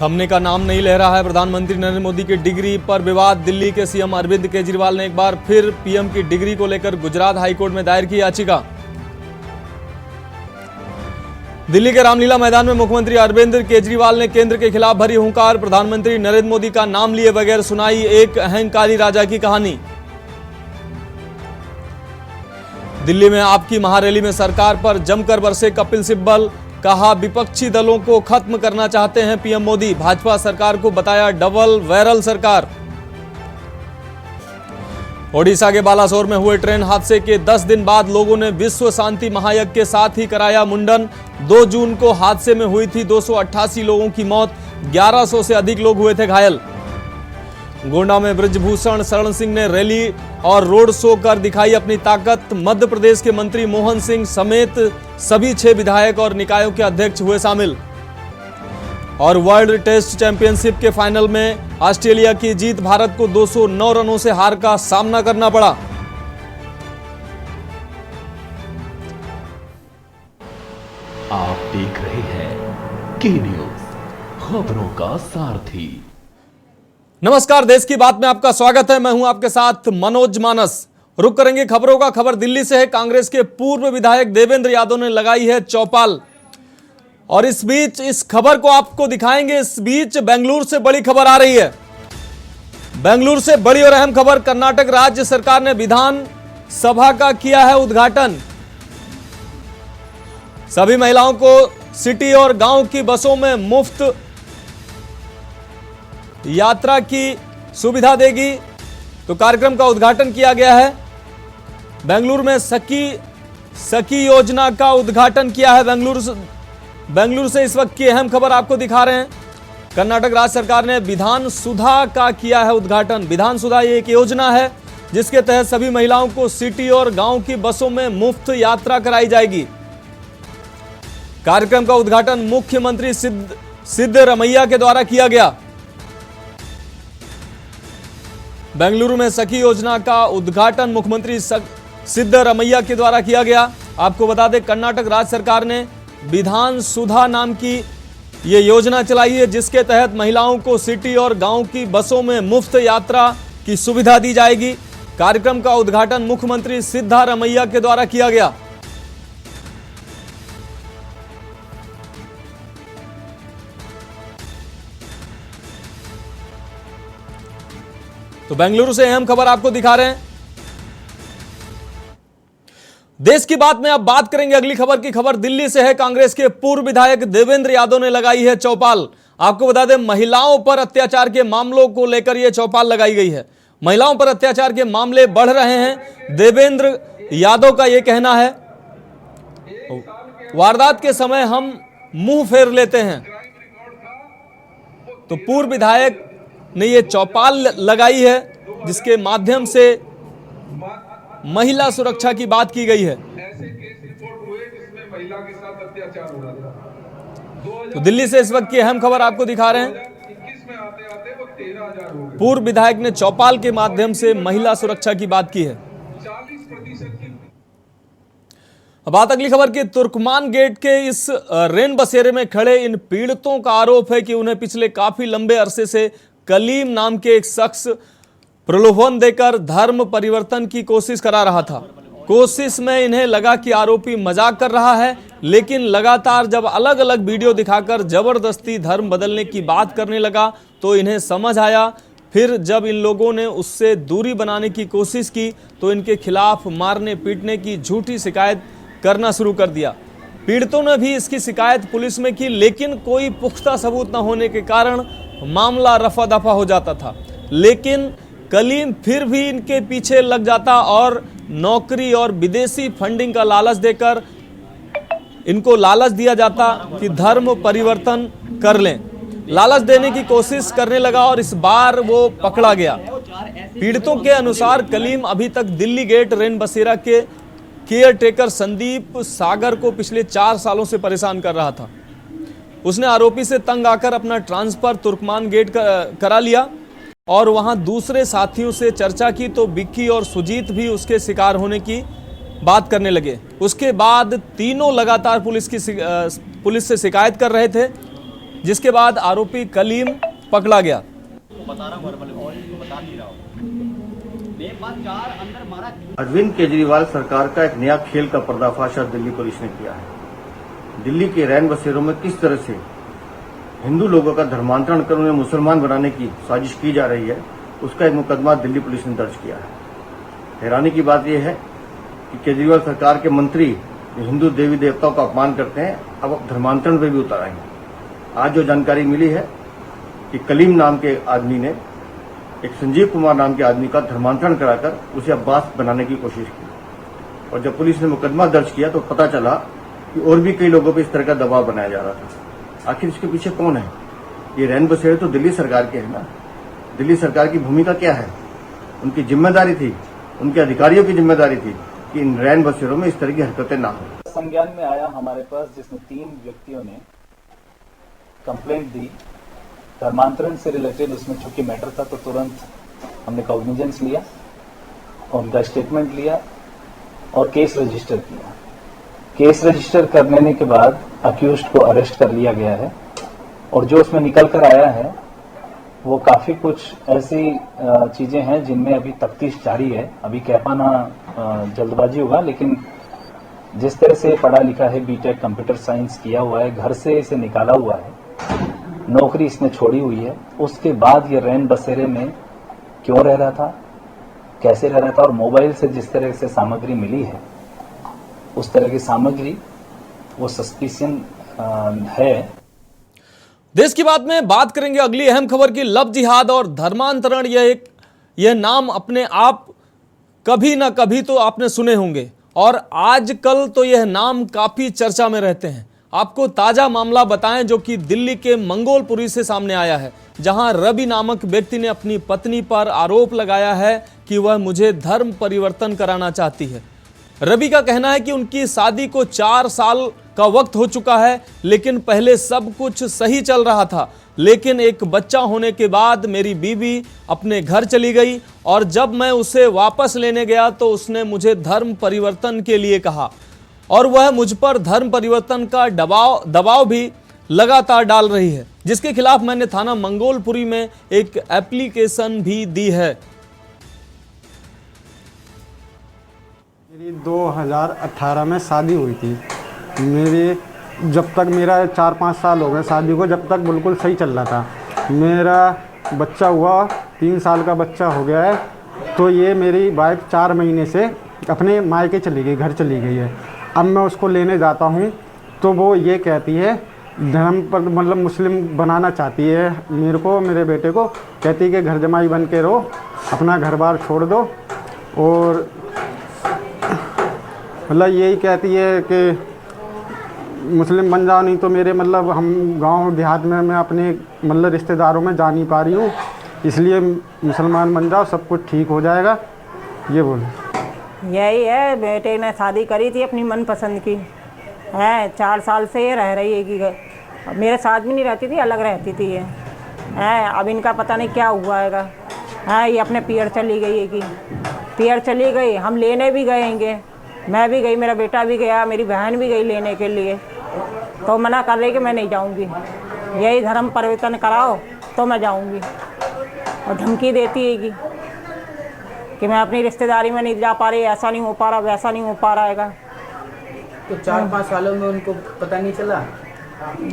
थमने का नाम नहीं ले रहा है प्रधानमंत्री नरेंद्र मोदी की डिग्री पर विवाद। दिल्ली के सीएम अरविंद केजरीवाल ने एक बार फिर पीएम की डिग्री को लेकर गुजरात हाईकोर्ट में दायर की याचिका। दिल्ली के रामलीला मैदान में मुख्यमंत्री अरविंद केजरीवाल ने केंद्र के खिलाफ भरी हुंकार। प्रधानमंत्री नरेंद्र मोदी का नाम लिए बगैर सुनाई एक अहंकारी राजा की कहानी। दिल्ली में आपकी महारैली में सरकार पर जमकर बरसे कपिल सिब्बल। कहा विपक्षी दलों को खत्म करना चाहते हैं पीएम मोदी। भाजपा सरकार को बताया डबल वैरल सरकार। ओडिशा के बालासोर में हुए ट्रेन हादसे के 10 दिन बाद लोगों ने विश्व शांति महायज्ञ के साथ ही कराया मुंडन। 2 जून को हादसे में हुई थी 288 लोगों की मौत, 1100 से अधिक लोग हुए थे घायल। गोंडा में बृजभूषण शरण सिंह ने रैली और रोड शो कर दिखाई अपनी ताकत। मध्य प्रदेश के मंत्री मोहन सिंह समेत सभी 6 विधायक और निकायों के अध्यक्ष हुए शामिल। और वर्ल्ड टेस्ट चैंपियनशिप के फाइनल में ऑस्ट्रेलिया की जीत, भारत को 209 रनों से हार का सामना करना पड़ा। आप देख रहे हैं के न्यूज, खबरों का सारथी। नमस्कार, देश की बात में आपका स्वागत है। मैं हूं आपके साथ मनोज मानस। रुक करेंगे खबरों का। खबर दिल्ली से है। कांग्रेस के पूर्व विधायक देवेंद्र यादव ने लगाई है चौपाल, और इस बीच इस खबर को आपको दिखाएंगे। इस बीच बेंगलुरु से बड़ी खबर आ रही है। बेंगलुरु से बड़ी और अहम खबर। कर्नाटक राज्य सरकार ने विधान सभा का किया है उद्घाटन। सभी महिलाओं को सिटी और गांव की बसों में मुफ्त यात्रा की सुविधा देगी। तो कार्यक्रम का उद्घाटन किया गया है। बेंगलुरु में सखी योजना का उद्घाटन किया है। बेंगलुरु से इस वक्त की अहम खबर आपको दिखा रहे हैं। कर्नाटक राज्य सरकार ने विधान सुधा का किया है उद्घाटन। विधान सुधा ये एक योजना है जिसके तहत सभी महिलाओं को सिटी और गांव की बसों में मुफ्त यात्रा कराई जाएगी। कार्यक्रम का उद्घाटन मुख्यमंत्री सिद्धरमैया के द्वारा किया गया। बेंगलुरु में सखी योजना का उद्घाटन मुख्यमंत्री सिद्धरमैया के द्वारा किया गया। आपको बता दें, कर्नाटक राज्य सरकार ने विधान सुधा नाम की ये योजना चलाई है जिसके तहत महिलाओं को सिटी और गांव की बसों में मुफ्त यात्रा की सुविधा दी जाएगी। कार्यक्रम का उद्घाटन मुख्यमंत्री सिद्धरमैया के द्वारा किया गया। तो बेंगलुरु से अहम खबर आपको दिखा रहे हैं। देश की बात में अब बात करेंगे अगली खबर की। खबर दिल्ली से है। कांग्रेस के पूर्व विधायक देवेंद्र यादव ने लगाई है चौपाल। आपको बता दें, महिलाओं पर अत्याचार के मामलों को लेकर यह चौपाल लगाई गई है। महिलाओं पर अत्याचार के मामले बढ़ रहे हैं। देवेंद्र यादव का यह कहना है, वारदात के समय हम मुंह फेर लेते हैं। तो पूर्व विधायक ने यह चौपाल लगाई है जिसके माध्यम से महिला सुरक्षा की बात की गई है। ऐसे केस रिपोर्ट हुए जिसमें महिला के साथ अत्याचार हो रहा था। तो दिल्ली से इस वक्त की अहम खबर आपको दिखा रहे हैं। 2021 में आते आते वो 13,000 हो गए। पूर्व विधायक ने चौपाल के माध्यम से महिला सुरक्षा की बात की है। 40% की। अब बात अगली खबर की। तुर्कमान गेट के इस रेन बसेरे में खड़े इन पीड़ितों का आरोप है कि उन्हें पिछले काफी लंबे अरसे से कलीम नाम के एक शख्स प्रलोभन देकर धर्म परिवर्तन की कोशिश करा रहा था। कोशिश में इन्हें लगा कि आरोपी मजाक कर रहा है, लेकिन लगातार जब अलग अलग वीडियो दिखाकर जबरदस्ती धर्म बदलने की बात करने लगा तो इन्हें समझ आया। फिर जब इन लोगों ने उससे दूरी बनाने की कोशिश की तो इनके खिलाफ मारने पीटने की झूठी शिकायत करना शुरू कर दिया। पीड़ितों ने भी इसकी शिकायत पुलिस में की, लेकिन कोई पुख्ता सबूत न होने के कारण मामला रफा दफा हो जाता था। लेकिन कलीम फिर भी इनके पीछे लग जाता और नौकरी और विदेशी फंडिंग का लालच देकर इनको लालच दिया जाता कि धर्म परिवर्तन कर लें। लालच देने की कोशिश करने लगा और इस बार वो पकड़ा गया। पीड़ितों के अनुसार कलीम अभी तक दिल्ली गेट रेन बसेरा के केयर टेकर संदीप सागर को पिछले 4 सालों से परेशान कर रहा था। उसने आरोपी से तंग आकर अपना ट्रांसफर तुर्कमान गेट करा लिया और वहां दूसरे साथियों से चर्चा की तो विक्की और सुजीत भी उसके शिकार होने की बात करने लगे। उसके बाद तीनों लगातार पुलिस से शिकायत कर रहे थे जिसके बाद आरोपी कलीम पकड़ा गया। अरविंद केजरीवाल सरकार का एक नया खेल का पर्दाफाश आज दिल्ली पुलिस ने किया है। दिल्ली के रैन बसेरों में किस तरह से हिंदू लोगों का धर्मांतरण कर उन्हें मुसलमान बनाने की साजिश की जा रही है, उसका एक मुकदमा दिल्ली पुलिस ने दर्ज किया है। हैरानी की बात यह है कि केजरीवाल सरकार के मंत्री हिंदू देवी देवताओं का अपमान करते हैं, अब धर्मांतरण पर भी उतर आएंगे। आज जो जानकारी मिली है कि कलीम नाम के आदमी ने एक संजीव कुमार नाम के आदमी का धर्मांतरण कराकर उसे अब्बास बनाने की कोशिश की, और जब पुलिस ने मुकदमा दर्ज किया तो पता चला कि और भी कई लोगों पर इस तरह का दबाव बनाया जा रहा था। आखिर इसके पीछे कौन है? ये रैन बसेरे तो दिल्ली सरकार के हैं ना। दिल्ली सरकार की भूमिका क्या है? उनकी जिम्मेदारी थी, उनके अधिकारियों की जिम्मेदारी थी कि इन रैन बसेरों में इस तरह की हरकतें ना हो। संज्ञान में आया हमारे पास, जिसमें 3 व्यक्तियों ने कंप्लेंट दी धर्मांतरण से रिलेटेड। उसमें चूंकि मैटर था तो तुरंत हमने कॉग्निजेंस लिया, उनका स्टेटमेंट लिया और केस रजिस्टर किया। केस रजिस्टर करने के बाद अक्यूज्ड को अरेस्ट कर लिया गया है, और जो उसमें निकल कर आया है वो काफी कुछ ऐसी चीजें हैं जिनमें अभी तफ्तीश जारी है। अभी कह पाना जल्दबाजी होगा, लेकिन जिस तरह से पढ़ा लिखा है, बीटेक कंप्यूटर साइंस किया हुआ है, घर से इसे निकाला हुआ है, नौकरी इसने छोड़ी हुई है, उसके बाद ये रैन बसेरे में क्यों रह रहा था, कैसे रह रहा था, और मोबाइल से जिस तरह से सामग्री मिली है उस तरह की सामग्री वो सस्पिशन है। देश की बात में बात करेंगे अगली अहम खबर की। लव जिहाद और धर्मांतरण, यह नाम अपने आप कभी ना कभी तो आपने सुने होंगे, और आजकल तो यह नाम काफी चर्चा में रहते हैं। आपको ताजा मामला बताएं जो कि दिल्ली के मंगोलपुरी से सामने आया है, जहां रवि नामक व्यक्ति ने अपनी पत्नी पर आरोप लगाया है कि वह मुझे धर्म परिवर्तन कराना चाहती है। रवि का कहना है कि उनकी शादी को 4 साल का वक्त हो चुका है, लेकिन पहले सब कुछ सही चल रहा था, लेकिन एक बच्चा होने के बाद मेरी बीवी अपने घर चली गई, और जब मैं उसे वापस लेने गया तो उसने मुझे धर्म परिवर्तन के लिए कहा, और वह मुझ पर धर्म परिवर्तन का दबाव भी लगातार डाल रही है, जिसके खिलाफ मैंने थाना मंगोलपुरी में एक एप्लीकेशन भी दी है। मेरी 2018 में शादी हुई थी। जब तक मेरा 4-5 साल हो गए शादी को, जब तक बिल्कुल सही चल रहा था। मेरा बच्चा हुआ, 3 साल का बच्चा हो गया है, तो ये मेरी वाइफ 4 महीने से अपने मायके चली गई, घर चली गई है। अब मैं उसको लेने जाता हूँ तो वो ये कहती है धर्म पर, मतलब मुस्लिम बनाना चाहती है मेरे को, मेरे बेटे को। कहती है कि घर जमाई बन के रहो, अपना घर बार छोड़ दो, और मतलब यही कहती है कि मुस्लिम बन जाओ, नहीं तो मेरे मतलब हम गांव देहात में मैं अपने मतलब रिश्तेदारों में जा नहीं पा रही हूँ, इसलिए मुसलमान बन जाओ, सब कुछ ठीक हो जाएगा, ये बोले। यही है, बेटे ने शादी करी थी अपनी मनपसंद की है, 4 साल से ये रह रही है कि मेरे साथ भी नहीं रहती थी, अलग रहती थी ये है। अब इनका पता नहीं क्या हुआ है, ये अपने पियर चली गई है कि पियर चली गई। हम लेने भी गएंगे, मैं भी गई, मेरा बेटा भी गया, मेरी बहन भी गई लेने के लिए, तो मना कर रही कि मैं नहीं जाऊंगी, यही धर्म परिवर्तन कराओ तो मैं जाऊंगी, और धमकी देती है कि मैं अपनी रिश्तेदारी में नहीं जा पा रही, ऐसा नहीं हो पा रहा, वैसा नहीं हो पा रहा है। तो 4-5 सालों में उनको पता नहीं चला?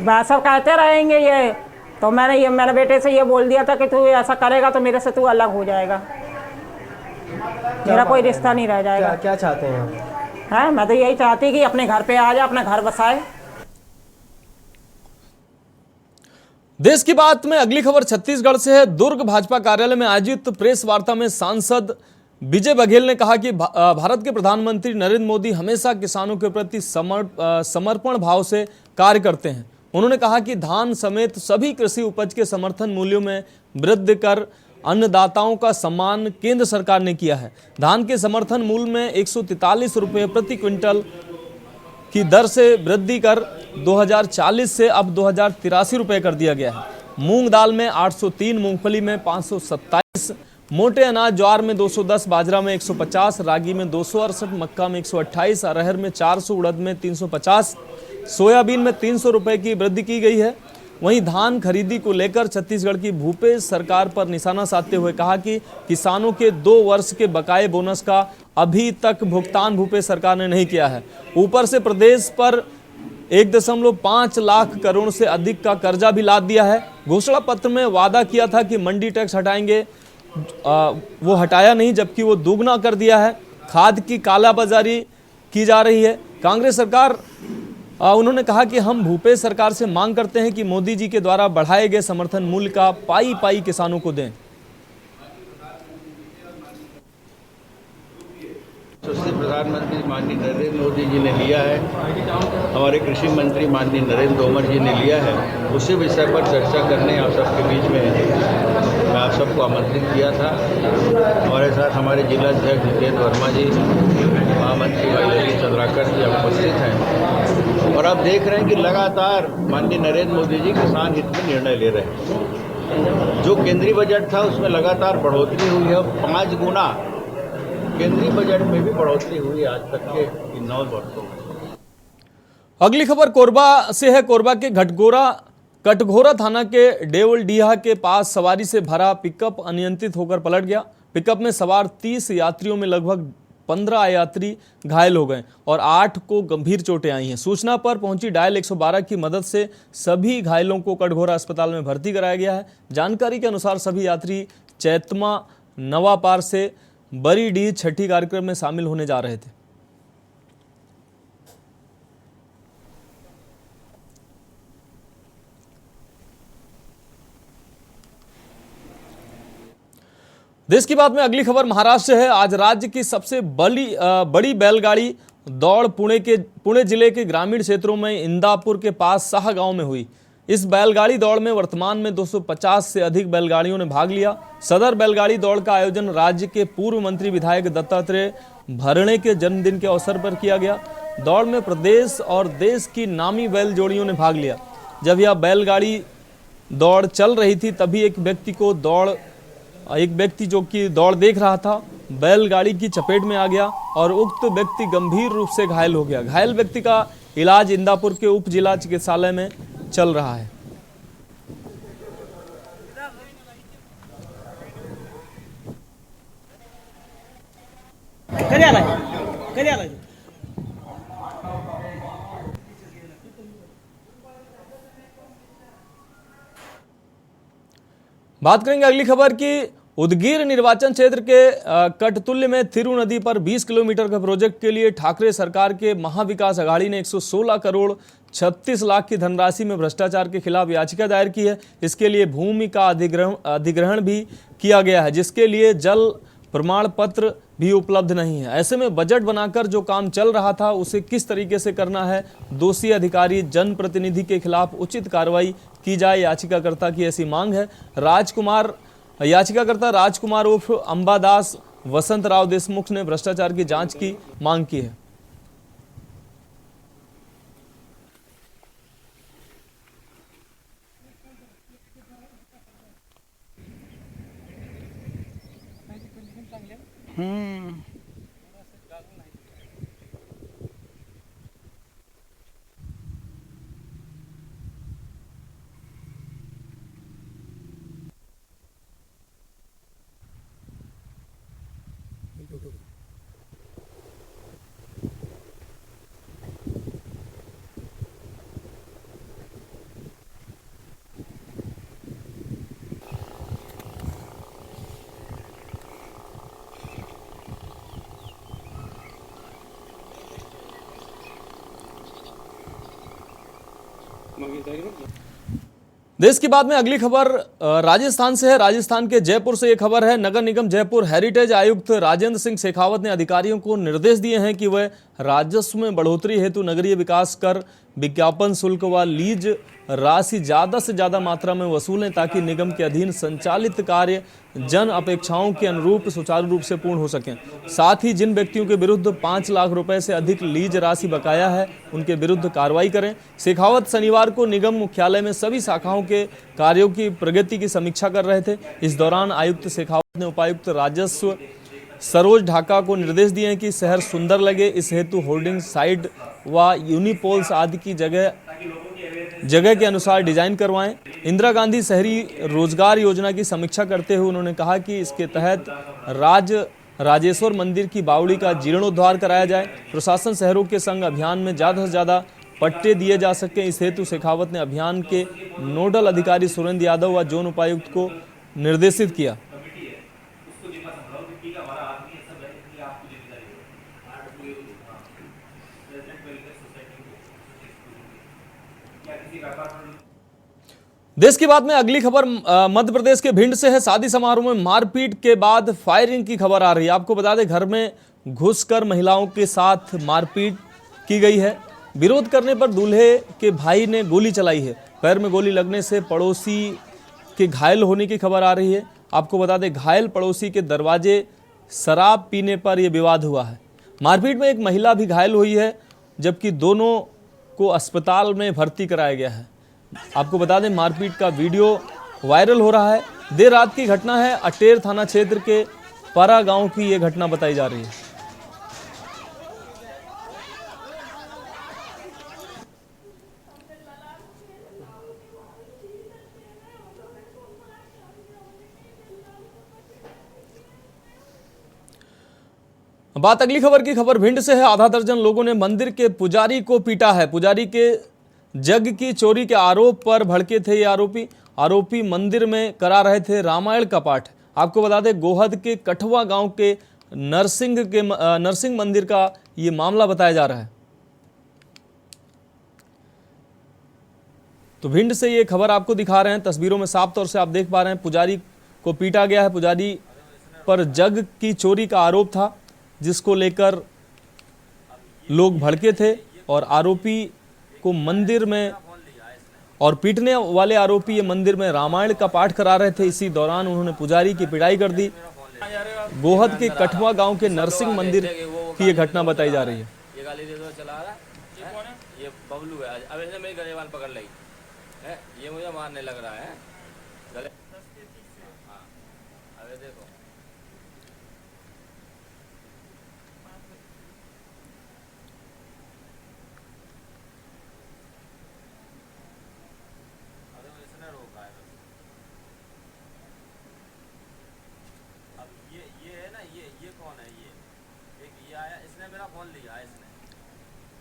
वैसा कहते रहेंगे ये, तो मैंने मेरे बेटे से ये बोल दिया था कि तू ऐसा करेगा तो मेरे से तू अलग हो जाएगा, मेरा कोई रिश्ता नहीं रह जाएगा। क्या चाहते हैं आप? मैं तो यही चाहती कि अपने घर पे आ जाए, अपना घर बसाए। देश की बात में अगली खबर छत्तीसगढ़ से है। दुर्ग भाजपा कार्यालय में आयोजित प्रेस वार्ता में सांसद विजय बघेल ने कहा कि भारत के प्रधानमंत्री नरेंद्र मोदी हमेशा किसानों के प्रति समर्पण भाव से कार्य करते हैं। उन्होंने कहा कि धान समेत सभी कृषि उपज के समर्थन मूल्यों में वृद्धि कर अन्नदाताओं का सम्मान केंद्र सरकार ने किया है। धान के समर्थन मूल्य में 143 रुपये प्रति क्विंटल की दर से वृद्धि कर 2040 से अब 2083 रुपये कर दिया गया है। मूंग दाल में 803, मूंगफली में 527, मोटे अनाज ज्वार में 210, बाजरा में 150, रागी में 268, मक्का में 128, अरहर में 400, उड़द में 350, सोयाबीन में 300 रुपये की वृद्धि की गई है। वहीं धान खरीदी को लेकर छत्तीसगढ़ की भूपेश सरकार पर निशाना साधते हुए कहा कि किसानों के 2 वर्ष के बकाये बोनस का अभी तक भुगतान भूपेश सरकार ने नहीं किया है। ऊपर से प्रदेश पर 1.5 लाख करोड़ से अधिक का कर्जा भी लाद दिया है। घोषणा पत्र में वादा किया था कि मंडी टैक्स हटाएंगे, वो हटाया नहीं, जबकि वो दोगुना कर दिया है। खाद की कालाबाजारी की जा रही है। कांग्रेस सरकार उन्होंने कहा कि हम भूपेश सरकार से मांग करते हैं कि मोदी जी के द्वारा बढ़ाए गए समर्थन मूल्य का पाई पाई किसानों को दें। यशस्वी प्रधानमंत्री माननीय नरेंद्र मोदी जी ने लिया है, हमारे कृषि मंत्री माननीय नरेंद्र तोमर जी ने लिया है, उसी विषय पर चर्चा करने आप सबके बीच में मैं आप सबको आमंत्रित किया था। हमारे साथ हमारे जिलाध्यक्ष जितेंद्र वर्मा जी, महामंत्री ललित चंद्राकर जी उपस्थित हैं और आप देख रहे हैं कि लगातार माननीय नरेंद्र मोदी जी किसान हित में निर्णय ले रहे हैं। जो केंद्रीय बजट था उसमें लगातार बढ़ोतरी हुई है, 5 गुना केंद्रीय बजट में भी बढ़ोतरी हुई आज तक के 9 वर्षों में। अगली खबर कोरबा से है। कोरबा के कटघोरा थाना के डेवलडीहा के पास सवारी से भरा पिकअप अनियंत्रित होकर पलट गया। पिकअप में सवार 30 यात्रियों में लगभग 15 यात्री घायल हो गए और 8 को गंभीर चोटें आई हैं। सूचना पर पहुंची डायल 112 की मदद से सभी घायलों को कटघोरा अस्पताल में भर्ती कराया गया है। जानकारी के अनुसार सभी यात्री चैतमा नवापार से बरीडीह छठी कार्यक्रम में शामिल होने जा रहे थे। देश की बात में अगली खबर महाराष्ट्र से है। आज राज्य की सबसे बड़ी बैलगाड़ी दौड़ पुणे जिले के ग्रामीण क्षेत्रों में इंदापुर के पास शाह गांव में हुई। इस बैलगाड़ी दौड़ में वर्तमान में 250 से अधिक बैलगाड़ियों ने भाग लिया। सदर बैलगाड़ी दौड़ का आयोजन राज्य के पूर्व मंत्री विधायक दत्तात्रेय भरणे के जन्मदिन के अवसर पर किया गया। दौड़ में प्रदेश और देश की नामी बैल जोड़ियों ने भाग लिया। जब यह बैलगाड़ी दौड़ चल रही थी तभी एक व्यक्ति जो कि दौड़ देख रहा था बैलगाड़ी की चपेट में आ गया और उक्त व्यक्ति गंभीर रूप से घायल हो गया। घायल व्यक्ति का इलाज इंदापुर के उप जिला चिकित्सालय में चल रहा है। बात करेंगे अगली खबर की। उदगीर निर्वाचन क्षेत्र के कटतुल्य में थिरू नदी पर 20 किलोमीटर के प्रोजेक्ट के लिए ठाकरे सरकार के महाविकास अघाड़ी ने 116 करोड़ 36 लाख की धनराशि में भ्रष्टाचार के खिलाफ याचिका दायर की है। इसके लिए भूमि का अधिग्रहण भी किया गया है, जिसके लिए जल प्रमाण पत्र भी उपलब्ध नहीं है। ऐसे में बजट बनाकर जो काम चल रहा था उसे किस तरीके से करना है, दोषी अधिकारी जनप्रतिनिधि के खिलाफ उचित कार्रवाई की जाए, याचिकाकर्ता की ऐसी मांग है। याचिकाकर्ता राजकुमार उर्फ अंबादास वसंत राव देशमुख ने भ्रष्टाचार की जांच की मांग की है। देश की बात में अगली खबर राजस्थान से है। राजस्थान के जयपुर से यह खबर है। नगर निगम जयपुर हेरिटेज आयुक्त राजेंद्र सिंह शेखावत ने अधिकारियों को निर्देश दिए हैं कि वह राजस्व में बढ़ोतरी हेतु नगरीय विकास कर, विज्ञापन शुल्क व लीज राशि ज्यादा से ज्यादा मात्रा में वसूलें ताकि निगम के अधीन संचालित कार्य जन अपेक्षाओं के अनुरूप सुचारू रूप से पूर्ण हो सकें। साथ ही जिन व्यक्तियों के विरुद्ध 5 लाख रुपए से अधिक लीज राशि बकाया है उनके विरुद्ध कार्रवाई करें। शेखावत शनिवार को निगम मुख्यालय में सभी शाखाओं के कार्यों की प्रगति की समीक्षा कर रहे थे। इस दौरान आयुक्त शेखावत ने उपायुक्त राजस्व सरोज ढाका को निर्देश दिए हैं कि शहर सुंदर लगे, इस हेतु होर्डिंग साइड व यूनिपोल्स आदि की जगह जगह के अनुसार डिजाइन करवाएं। इंदिरा गांधी शहरी रोजगार योजना की समीक्षा करते हुए उन्होंने कहा कि इसके तहत राजेश्वर मंदिर की बावड़ी का जीर्णोद्धार कराया जाए। प्रशासन शहरों के संग अभियान में ज़्यादा से ज़्यादा पट्टे दिए जा सकें, इस हेतु शेखावत ने अभियान के नोडल अधिकारी सुरेंद्र यादव व जोन उपायुक्त को निर्देशित किया। देश की बात में अगली खबर मध्य प्रदेश के भिंड से है। शादी समारोह में मारपीट के बाद फायरिंग की खबर आ रही है। आपको बता दें, घर में घुसकर महिलाओं के साथ मारपीट की गई है। विरोध करने पर दूल्हे के भाई ने गोली चलाई है। पैर में गोली लगने से पड़ोसी के घायल होने की खबर आ रही है। आपको बता दें, घायल पड़ोसी के दरवाजे शराब पीने पर यह विवाद हुआ है। मारपीट में एक महिला भी घायल हुई है, जबकि दोनों को अस्पताल में भर्ती कराया गया है। आपको बता दें, मारपीट का वीडियो वायरल हो रहा है। देर रात की घटना है। अटेर थाना क्षेत्र के पारा गांव की यह घटना बताई जा रही है। बात अगली खबर की। खबर भिंड से है। आधा दर्जन लोगों ने मंदिर के पुजारी को पीटा है। पुजारी के जग की चोरी के आरोप पर भड़के थे ये आरोपी मंदिर में करा रहे थे रामायण का पाठ। आपको बता दें, गोहद के कठवा गांव के नरसिंह मंदिर का ये मामला बताया जा रहा है। तो भिंड से ये खबर आपको दिखा रहे हैं। तस्वीरों में साफ तौर से आप देख पा रहे हैं, पुजारी को पीटा गया है। पुजारी पर जग की चोरी का आरोप था, जिसको लेकर लोग भड़के थे और आरोपी को मंदिर में और पीटने वाले आरोपी ये मंदिर में रामायण का पाठ करा रहे थे। इसी दौरान उन्होंने पुजारी की पिटाई कर दी। गोहद के कठवा गांव के नरसिंह मंदिर की ये घटना बताई जा रही है। ये गाली दे दो चला रहा है, ये बबलू है। अब इसने मेरी गलेवाल पकड़ ली है, ये मुझे मारने लग रहा है। गले हाँ, अबे देखो ये कौन है? ये आया, इसने मेरा फोन लिया, इसने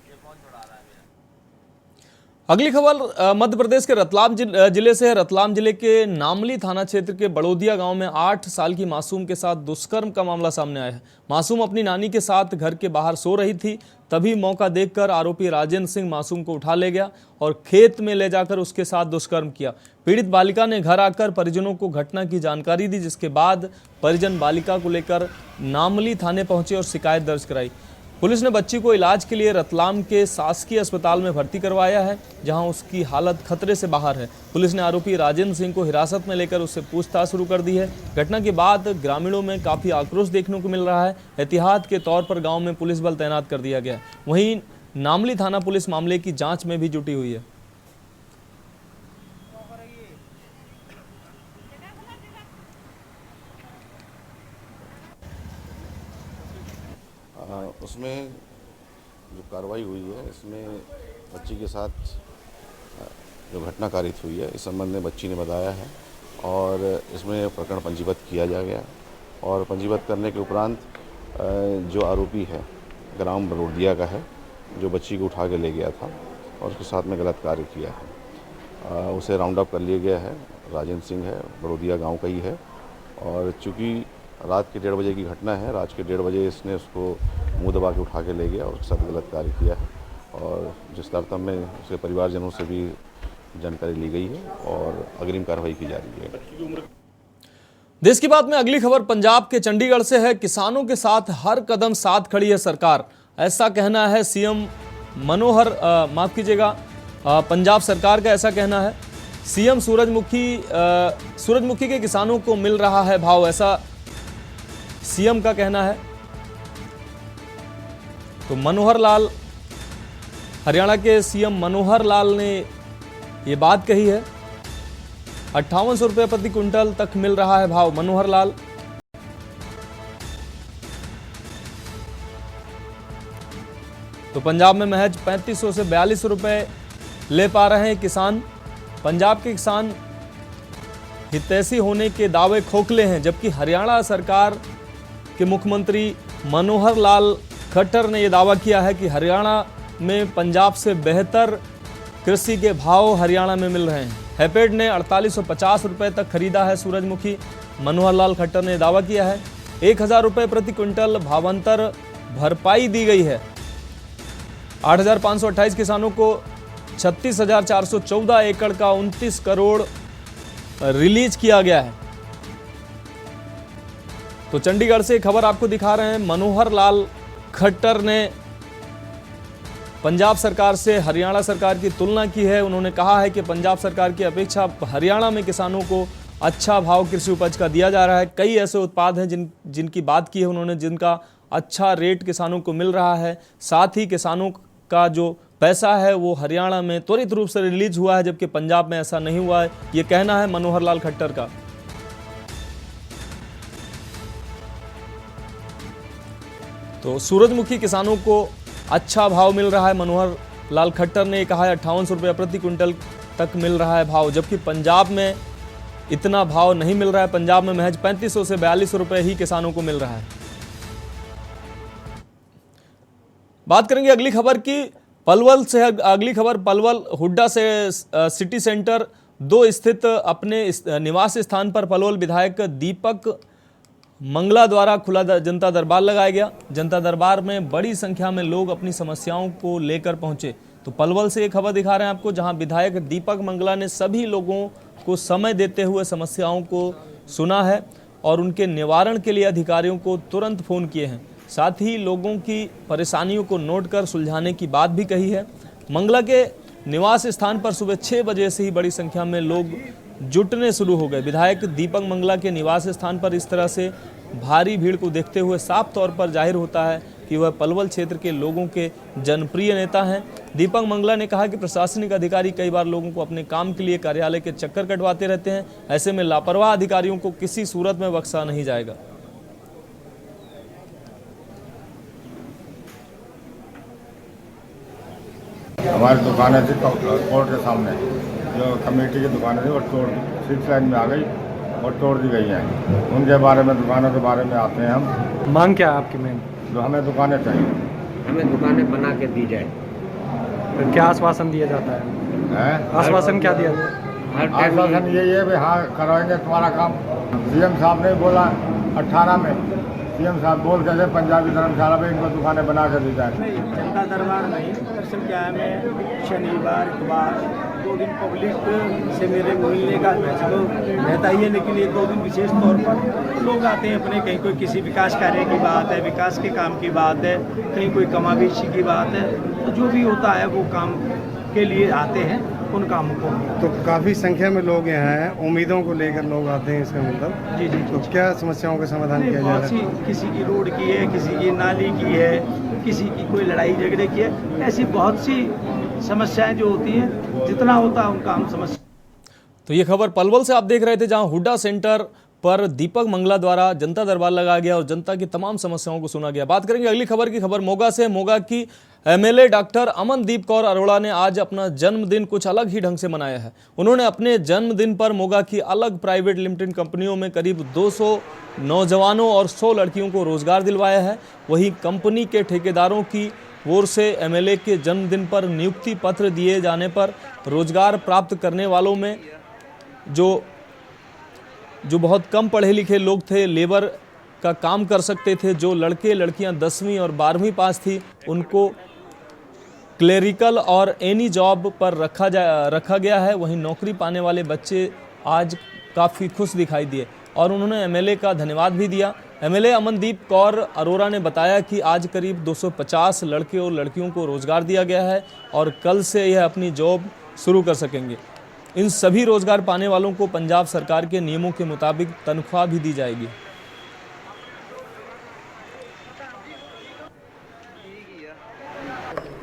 ये फोन छुड़ा रहा है मेरा। अगली खबर मध्य प्रदेश के रतलाम जिले से है। रतलाम जिले के नामली थाना क्षेत्र के बड़ोदिया गांव में 8 साल की मासूम के साथ दुष्कर्म का मामला सामने आया है। मासूम अपनी नानी के साथ घर के बाहर सो रही थी, तभी मौका देखकर आरोपी राजेंद्र सिंह मासूम को उठा ले गया और खेत में ले जाकर उसके साथ दुष्कर्म किया। पीड़ित बालिका ने घर आकर परिजनों को घटना की जानकारी दी, जिसके बाद परिजन बालिका को लेकर नामली थाने पहुंचे और शिकायत दर्ज कराई। पुलिस ने बच्ची को इलाज के लिए रतलाम के शासकीय अस्पताल में भर्ती करवाया है, जहां उसकी हालत खतरे से बाहर है। पुलिस ने आरोपी राजेंद्र सिंह को हिरासत में लेकर उससे पूछताछ शुरू कर दी है। घटना के बाद ग्रामीणों में काफ़ी आक्रोश देखने को मिल रहा है। एहतियात के तौर पर गांव में पुलिस बल तैनात कर दिया गया है। वहीं नामली थाना पुलिस मामले की जाँच में भी जुटी हुई है। उसमें जो कार्रवाई हुई है, इसमें बच्ची के साथ जो घटना कारित हुई है, इस संबंध में बच्ची ने बताया है और इसमें प्रकरण पंजीबद्ध किया जा गया और पंजीबद्ध करने के उपरांत जो आरोपी है ग्राम बड़ोदिया का है, जो बच्ची को उठा के ले गया था और उसके साथ में गलत कार्य किया है, उसे राउंड अप कर लिया गया है। राजेंद्र सिंह है, बड़ोदिया गांव का ही है और चूँकि रात के 1:30 बजे की घटना है, रात के 1:30 बजे इसने उसको मुंह दबा के उठा के ले गया और उसके साथ गलत कार्य किया है और जिस तारतम्य में उसके परिवारजनों से भी जानकारी ली गई है और अग्रिम कार्रवाई की जा रही है। देश की बात में अगली खबर पंजाब के चंडीगढ़ से है। किसानों के साथ हर कदम साथ खड़ी है सरकार, ऐसा कहना है सीएम मनोहर पंजाब सरकार का ऐसा कहना है। सीएम सूरजमुखी के किसानों को मिल रहा है भाव, ऐसा सीएम का कहना है। तो मनोहर लाल, हरियाणा के सीएम मनोहर लाल ने ये बात कही है। 5800 रुपये प्रति क्विंटल तक मिल रहा है भाव, मनोहर लाल। तो पंजाब में महज 3500 से 4200 रुपये ले पा रहे हैं किसान। पंजाब के किसान हितैषी होने के दावे खोखले हैं, जबकि हरियाणा सरकार के मुख्यमंत्री मनोहर लाल खट्टर ने यह दावा किया है कि हरियाणा में पंजाब से बेहतर कृषि के भाव हरियाणा में मिल रहे हैं। हैपेड ने 4850 रुपये तक खरीदा है सूरजमुखी। मनोहर लाल खट्टर ने दावा किया है 1000 रुपये प्रति क्विंटल भावांतर भरपाई दी गई है। 8528 किसानों को 36,414 एकड़ का 29 करोड़ रिलीज किया गया है। तो चंडीगढ़ से खबर आपको दिखा रहे हैं। मनोहर लाल खट्टर ने पंजाब सरकार से हरियाणा सरकार की तुलना की है। उन्होंने कहा है कि पंजाब सरकार की अपेक्षा हरियाणा में किसानों को अच्छा भाव कृषि उपज का दिया जा रहा है। कई ऐसे उत्पाद हैं जिनकी बात की है उन्होंने, जिनका अच्छा रेट किसानों को मिल रहा है। साथ ही किसानों का जो पैसा है वो हरियाणा में त्वरित रूप से रिलीज हुआ है, जबकि पंजाब में ऐसा नहीं हुआ है। ये कहना है मनोहर लाल खट्टर का। तो सूरजमुखी किसानों को अच्छा भाव मिल रहा है। मनोहर लाल खट्टर ने कहा है 5800 रुपये प्रति क्विंटल तक मिल रहा है भाव, जबकि पंजाब में इतना भाव नहीं मिल रहा है। पंजाब में महज 3500 से 4200 रुपये ही किसानों को मिल रहा है। बात करेंगे अगली खबर की। पलवल से अगली खबर, पलवल हुड्डा से सिटी सेंटर 2 स्थित अपने निवास स्थान पर पलवल विधायक दीपक मंगला द्वारा खुला जनता दरबार लगाया गया। जनता दरबार में बड़ी संख्या में लोग अपनी समस्याओं को लेकर पहुंचे। तो पलवल से एक खबर दिखा रहे हैं आपको, जहां विधायक दीपक मंगला ने सभी लोगों को समय देते हुए समस्याओं को सुना है और उनके निवारण के लिए अधिकारियों को तुरंत फोन किए हैं। साथ ही लोगों की परेशानियों को नोट कर सुलझाने की बात भी कही है। मंगला के निवास स्थान पर सुबह 6 बजे से ही बड़ी संख्या में लोग जुटने शुरू हो गए। विधायक दीपक मंगला के निवास स्थान पर इस तरह से भारी भीड़ को देखते हुए साफ तौर पर जाहिर होता है कि वह पलवल क्षेत्र के लोगों के जनप्रिय नेता हैं। दीपक मंगला ने कहा कि प्रशासनिक अधिकारी कई बार लोगों को अपने काम के लिए कार्यालय के चक्कर कटवाते रहते हैं। ऐसे में लापरवाह अधिकारियों को किसी सूरत में बख्शा नहीं जाएगा। हमारी दुकानें थी कोर्ट के सामने, जो कमेटी की दुकानें थी वो तोड़ 6 लाइन में आ गई और तोड़ दी गई हैं। उनके बारे में, दुकानों के बारे में आते हैं हम। मांग क्या है आपकी मेन? जो हमें दुकानें चाहिए, हमें दुकानें बना के दी जाए। फिर क्या आश्वासन दिया जाता है? आश्वासन क्या दिया जाता है? आश्वासन यही है भाई हाँ करवाएंगे तुम्हारा काम। सीएम साहब ने बोला 18 में, सीएम साहब बोल के पंजाबी धर्मशाला में इनको दुकानें बना कर दी जाए। जनता दरबार नहीं, दरअसल क्या है, मैं शनिवार इतवार 2 दिन पब्लिक से मेरे मिलने का वैसे तो रहता ही है, लेकिन ये 2 दिन विशेष तौर पर लोग आते हैं अपने, कहीं कोई किसी विकास कार्य की बात है, विकास के काम की बात है, कहीं कोई कमावेशी की बात है, तो जो भी होता है वो काम के लिए आते हैं उन कामों को। तो काफ़ी संख्या में लोग यहाँ हैं, उम्मीदों को लेकर लोग आते हैं, इसका मतलब? जी जी। तो क्या समस्याओं का समाधान किया जा रहा है? किसी की रोड की है, किसी की नाली की है, किसी की कोई लड़ाई झगड़े की है, ऐसी बहुत सी समस्याएं जो होती हैं, जितना होता है उनका हम समझ। तो ये खबर पलवल से आप देख रहे थे, जहां हुड्डा सेंटर पर दीपक मंगला द्वारा जनता दरबार लगाया गया और जनता की तमाम समस्याओं को सुना गया। बात करेंगे अगली खबर की। खबर मोगा से। मोगा की एमएलए डॉक्टर अमनदीप कौर अरोड़ा ने आज अपना जन्मदिन कुछ अलग ही ढंग से मनाया है। उन्होंने अपने जन्मदिन पर मोगा की अलग प्राइवेट लिमिटेड कंपनियों में करीब 200 नौजवानों और 100 लड़कियों को रोजगार दिलवाया है। वहीं कंपनी के ठेकेदारों की ओर से एमएलए के जन्मदिन पर नियुक्ति पत्र दिए जाने पर रोजगार प्राप्त करने वालों में जो बहुत कम पढ़े लिखे लोग थे, लेबर का काम कर सकते थे, जो लड़के लड़कियां 10वीं और 12वीं पास थी, उनको क्लेरिकल और एनी जॉब पर रखा गया है। वहीं नौकरी पाने वाले बच्चे आज काफ़ी खुश दिखाई दिए और उन्होंने एमएलए का धन्यवाद भी दिया। एमएलए अमनदीप कौर अरोड़ा ने बताया कि आज करीब 250 लड़के और लड़कियों को रोजगार दिया गया है और कल से यह अपनी जॉब शुरू कर सकेंगे। इन सभी रोजगार पाने वालों को पंजाब सरकार के नियमों के मुताबिक तनख्वाह भी दी जाएगी।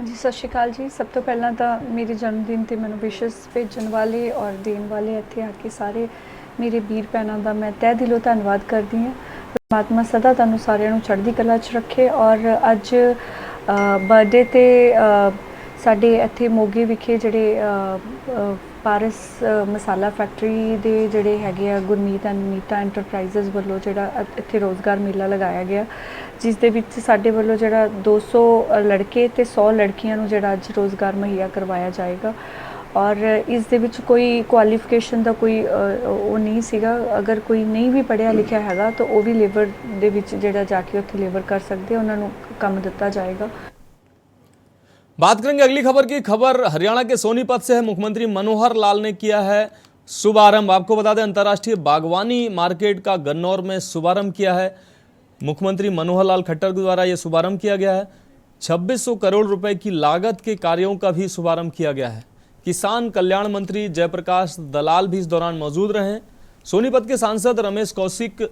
जी सत श्री अकाल जी। सब तो पहला तो मेरे जन्मदिन ते मैनूं विशेस भेजण वाले और देण वाले इत्थे आके सारे मेरे वीर भैणां दा मैं तह दिलों धन्नवाद करदी हां। परमात्मा सदा तुहानूं सारिआं नूं चढ़दी कला च रखे। और अज बर्थडे ते ਸਾਡੇ ਇੱਥੇ ਮੋਗੇ ਵਿਖੇ ਜਿਹੜੇ ਪਾਰਸ ਮਸਾਲਾ ਫੈਕਟਰੀ ਦੇ ਜਿਹੜੇ ਹੈਗੇ ਆ ਗੁਰਮੀਤ ਐਂਡ ਨੀਤਾ ਐਂਟਰਪ੍ਰਾਈਜ਼ਸ ਵੱਲੋਂ ਜਿਹੜਾ ਇੱਥੇ ਰੋਜ਼ਗਾਰ ਮੇਲਾ ਲਗਾਇਆ ਗਿਆ, ਜਿਸ ਦੇ ਵਿੱਚ ਸਾਡੇ ਵੱਲੋਂ ਜਿਹੜਾ 200 ਲੜਕੇ ਤੇ 100 ਲੜਕੀਆਂ ਨੂੰ ਜਿਹੜਾ ਅੱਜ ਰੋਜ਼ਗਾਰ ਮੁਹੱਈਆ ਕਰਵਾਇਆ ਜਾਏਗਾ। ਔਰ ਇਸ ਦੇ ਵਿੱਚ ਕੋਈ ਕੁਆਲੀਫਿਕੇਸ਼ਨ ਦਾ ਕੋਈ ਉਹ ਨਹੀਂ ਸੀਗਾ। ਅਗਰ ਕੋਈ ਨਹੀਂ ਵੀ ਪੜ੍ਹਿਆ ਲਿਖਿਆ ਹੈਗਾ ਤਾਂ ਉਹ ਵੀ ਲੇਬਰ ਦੇ ਵਿੱਚ ਜਿਹੜਾ ਜਾ ਕੇ ਉੱਥੇ ਲੇਬਰ ਕਰ ਸਕਦੇ, ਉਹਨਾਂ ਨੂੰ ਕੰਮ ਦਿੱਤਾ जाएगा। बात करेंगे अगली खबर की। खबर हरियाणा के सोनीपत से है। मुख्यमंत्री मनोहर लाल ने किया है शुभारंभ। आपको बता दें अंतर्राष्ट्रीय बागवानी मार्केट का गन्नौर में शुभारंभ किया है मुख्यमंत्री मनोहर लाल खट्टर के द्वारा। यह शुभारंभ किया गया है। 2600 करोड़ रुपए की लागत के कार्यों का भी शुभारंभ किया गया है। किसान कल्याण मंत्री जयप्रकाश दलाल भी इस दौरान मौजूद रहे। सोनीपत के सांसद रमेश कौशिक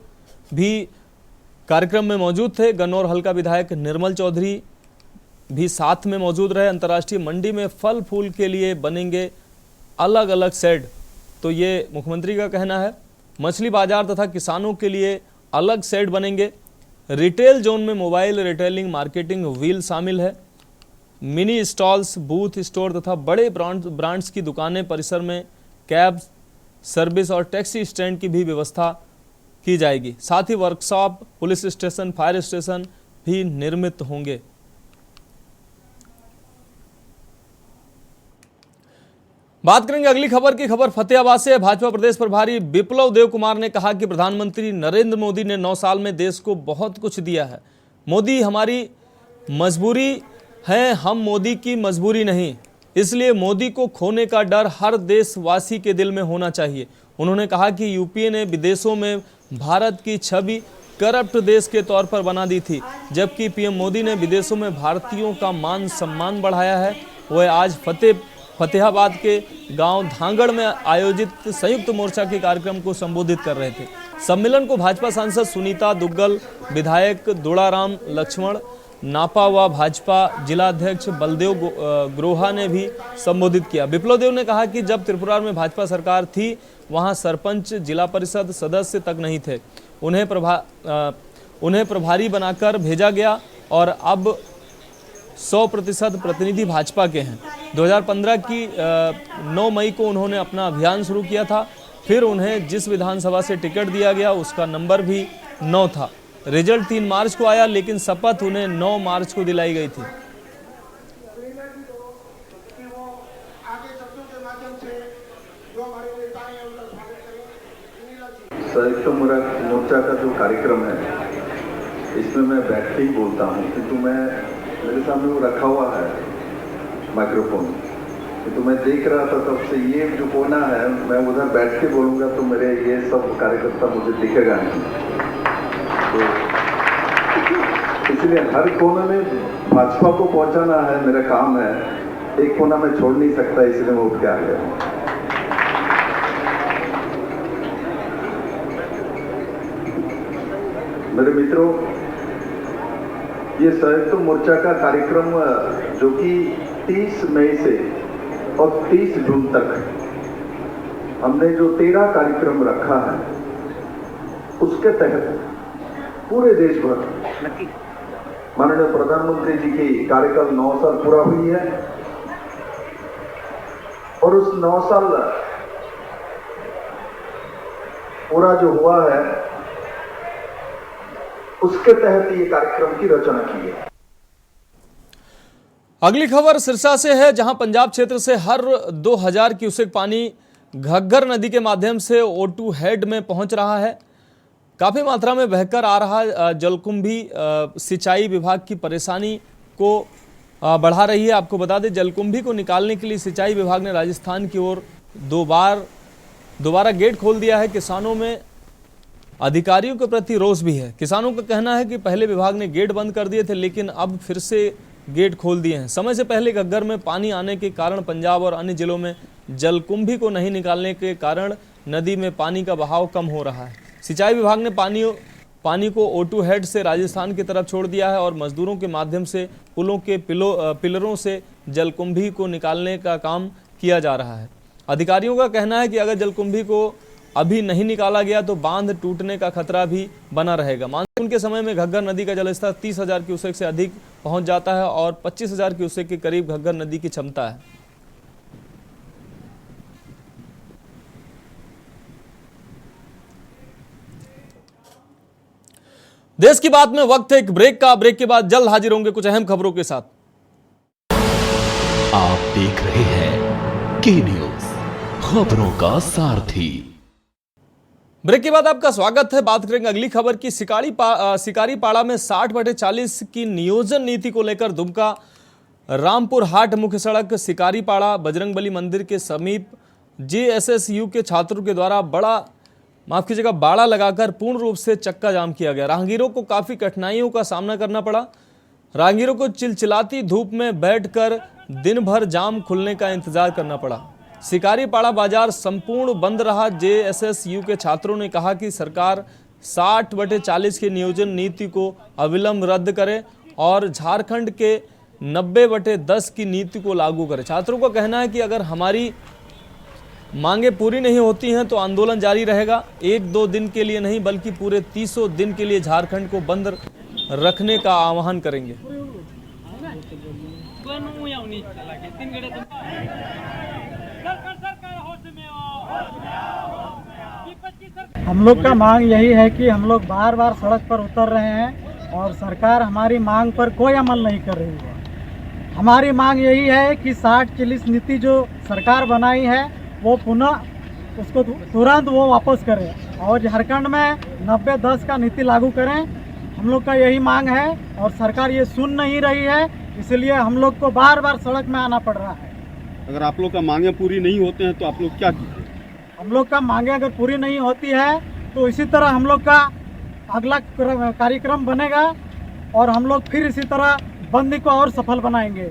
भी कार्यक्रम में मौजूद थे। गन्नौर हल्का विधायक निर्मल चौधरी भी साथ में मौजूद रहे। अंतर्राष्ट्रीय मंडी में फल फूल के लिए बनेंगे अलग अलग शेड, तो ये मुख्यमंत्री का कहना है। मछली बाजार तथा किसानों के लिए अलग शेड बनेंगे। रिटेल जोन में मोबाइल रिटेलिंग मार्केटिंग व्हील शामिल है। मिनी स्टॉल्स, बूथ स्टोर तथा बड़े ब्रांड्स की दुकानें परिसर में कैब सर्विस और टैक्सी स्टैंड की भी व्यवस्था की जाएगी। साथ ही workshop, police station, fire station भी निर्मित होंगे। बात करेंगे अगली खबर की। खबर फतेहाबाद से है। भाजपा प्रदेश प्रभारी विप्लव देव कुमार ने कहा कि प्रधानमंत्री नरेंद्र मोदी ने 9 साल में देश को बहुत कुछ दिया है। मोदी हमारी मजबूरी है, हम मोदी की मजबूरी नहीं। इसलिए मोदी को खोने का डर हर देशवासी के दिल में होना चाहिए। उन्होंने कहा कि यूपीए ने विदेशों में भारत की छवि करप्ट देश के तौर पर बना दी थी, जबकि पीएम मोदी ने विदेशों में भारतीयों का मान सम्मान बढ़ाया है। वह आज फतेहाबाद के गांव धांगड़ में आयोजित संयुक्त मोर्चा के कार्यक्रम को संबोधित कर रहे थे। सम्मेलन को भाजपा सांसद सुनीता दुग्गल, विधायक दुड़ाराम लक्ष्मण नापा व भाजपा जिलाध्यक्ष बलदेव ग्रोहा ने भी संबोधित किया। विप्लव देव ने कहा कि जब त्रिपुरा में भाजपा सरकार थी, वहां सरपंच, जिला परिषद सदस्य तक नहीं थे। उन्हें प्रभारी बनाकर भेजा गया और अब 100% प्रतिनिधि भाजपा के हैं। 2015 की 9 मई को उन्होंने अपना अभियान शुरू किया था। फिर उन्हें जिस विधानसभा से टिकट दिया गया उसका नंबर भी 9 था। रिजल्ट 3 मार्च को आया, लेकिन शपथ उन्हें 9 मार्च को दिलाई गई थी। संयुक्त मोर्चा का जो कार्यक्रम है, इसमें मैं बैठ के ही बोलता हूँ, किंतु मेरे सामने वो रखा हुआ है माइक्रोफोन, तो मैं देख रहा था तब से ये जो कोना है, मैं उधर बैठ के बोलूँगा तो मेरे ये सब कार्यकर्ता मुझे दिखेगा नहीं, तो इसलिए हर कोने में भाजपा को पहुंचाना है, मेरा काम है। एक कोना में छोड़ नहीं सकता, इसलिए मैं उठ के आ गया। मेरे मित्रों, ये संयुक्त मोर्चा का कार्यक्रम जो कि 30 मई से और 30 जून तक हमने जो 13 कार्यक्रम रखा है, उसके तहत पूरे देश भर माननीय प्रधानमंत्री जी की कार्यकाल 9 साल पूरा हुई है और उस 9 साल पूरा जो हुआ है उसके तहत ये कार्यक्रम की रचना की है। अगली खबर सिरसा से है, जहां पंजाब क्षेत्र से हर 2000 क्यूसेक पानी घग्गर नदी के माध्यम से O2 हेड में पहुंच रहा है। काफ़ी मात्रा में बहकर आ रहा जलकुंभी सिंचाई विभाग की परेशानी को बढ़ा रही है। आपको बता दें, जलकुंभी को निकालने के लिए सिंचाई विभाग ने राजस्थान की ओर दोबारा गेट खोल दिया है। किसानों में अधिकारियों के प्रति रोष भी है। किसानों का कहना है कि पहले विभाग ने गेट बंद कर दिए थे, लेकिन अब फिर से गेट खोल दिए हैं। समय से पहले घग्गर में पानी आने के कारण पंजाब और अन्य जिलों में जलकुंभी को नहीं निकालने के कारण नदी में पानी का बहाव कम हो रहा है। सिंचाई विभाग ने पानी को O2 हेड से राजस्थान की तरफ छोड़ दिया है और मजदूरों के माध्यम से पुलों के पिलरों से जलकुंभी को निकालने का काम किया जा रहा है। अधिकारियों का कहना है कि अगर जलकुंभी को अभी नहीं निकाला गया तो बांध टूटने का खतरा भी बना रहेगा। मानसून के समय में घग्गर नदी का जलस्तर 30,000 क्यूसेक से अधिक पहुंच जाता है और 25,000 क्यूसेक के करीब घग्गर नदी की क्षमता है। देश की बात में वक्त है एक ब्रेक का। ब्रेक के बाद जल्द हाजिर होंगे कुछ अहम खबरों के साथ। आप देख रहे हैं के न्यूज, खबरों का सारथी। ब्रेक के बाद आपका स्वागत है। बात करेंगे अगली खबर की। सिकारीपाड़ा में 60/40 की नियोजन नीति को लेकर दुमका रामपुर हाट मुख्य सड़क सिकारीपाड़ा बजरंगबली मंदिर के समीप JSSU के छात्रों के द्वारा बाड़ा लगाकर पूर्ण रूप से चक्का जाम किया गया। राहगीरों को काफी कठिनाइयों का सामना करना पड़ा। राहगीरों को चिलचिलाती धूप में बैठकर दिन भर जाम खुलने का इंतजार करना पड़ा। सिकारीपाड़ा बाजार संपूर्ण बंद रहा। JSSU के छात्रों ने कहा कि सरकार 60/40 की नियोजन नीति को अविलंब रद्द करे और झारखंड के 90/10 की नीति को लागू करे। छात्रों का कहना है कि अगर हमारी मांगे पूरी नहीं होती हैं तो आंदोलन जारी रहेगा। 1-2 दिन के लिए नहीं बल्कि पूरे 300 दिन के लिए झारखंड को बंद रखने का आह्वान करेंगे। हम लोग का मांग यही है कि हम लोग बार बार सड़क पर उतर रहे हैं और सरकार हमारी मांग पर कोई अमल नहीं कर रही है। हमारी मांग यही है कि 60/40 नीति जो सरकार बनाई है वो पुनः उसको तुरंत वो वापस करें और झारखंड में 90/10 का नीति लागू करें। हम लोग का यही मांग है और सरकार ये सुन नहीं रही है, इसलिए हम लोग को बार बार सड़क में आना पड़ रहा है। अगर आप लोग का मांगे पूरी नहीं होते हैं तो आप लोग क्या कीजिए? हम लोग का मांगे अगर पूरी नहीं होती है तो इसी तरह हम लोग का अगला कार्यक्रम बनेगा और हम लोग फिर इसी तरह बंदी को और सफल बनाएंगे।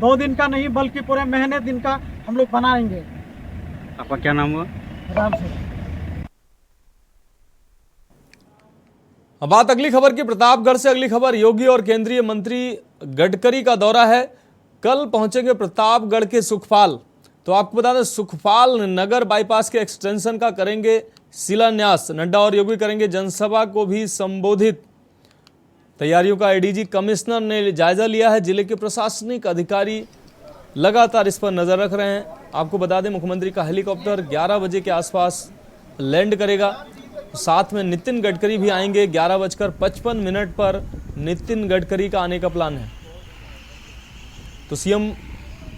2 दिन का नहीं बल्कि पूरे महीने दिन का हम लोग बनाएंगे। आपका क्या नाम हुआ? राम सिंह। अब बात अगली खबर की। प्रतापगढ़ से अगली खबर। योगी और केंद्रीय मंत्री गडकरी का दौरा है। कल पहुंचेंगे प्रतापगढ़ के सुखपाल। तो आपको बता दें सुखपाल नगर बाईपास के एक्सटेंशन का करेंगे शिलान्यास। नड्डा और योगी करेंगे जनसभा को भी संबोधित। तैयारियों का ADG कमिश्नर ने जायजा लिया है। जिले के प्रशासनिक अधिकारी लगातार इस पर नजर रख रहे हैं। आपको बता दें मुख्यमंत्री का हेलीकॉप्टर 11 बजे के आसपास लैंड करेगा। साथ में नितिन गडकरी भी आएंगे। 11:55 पर नितिन गडकरी का आने का प्लान है। तो CM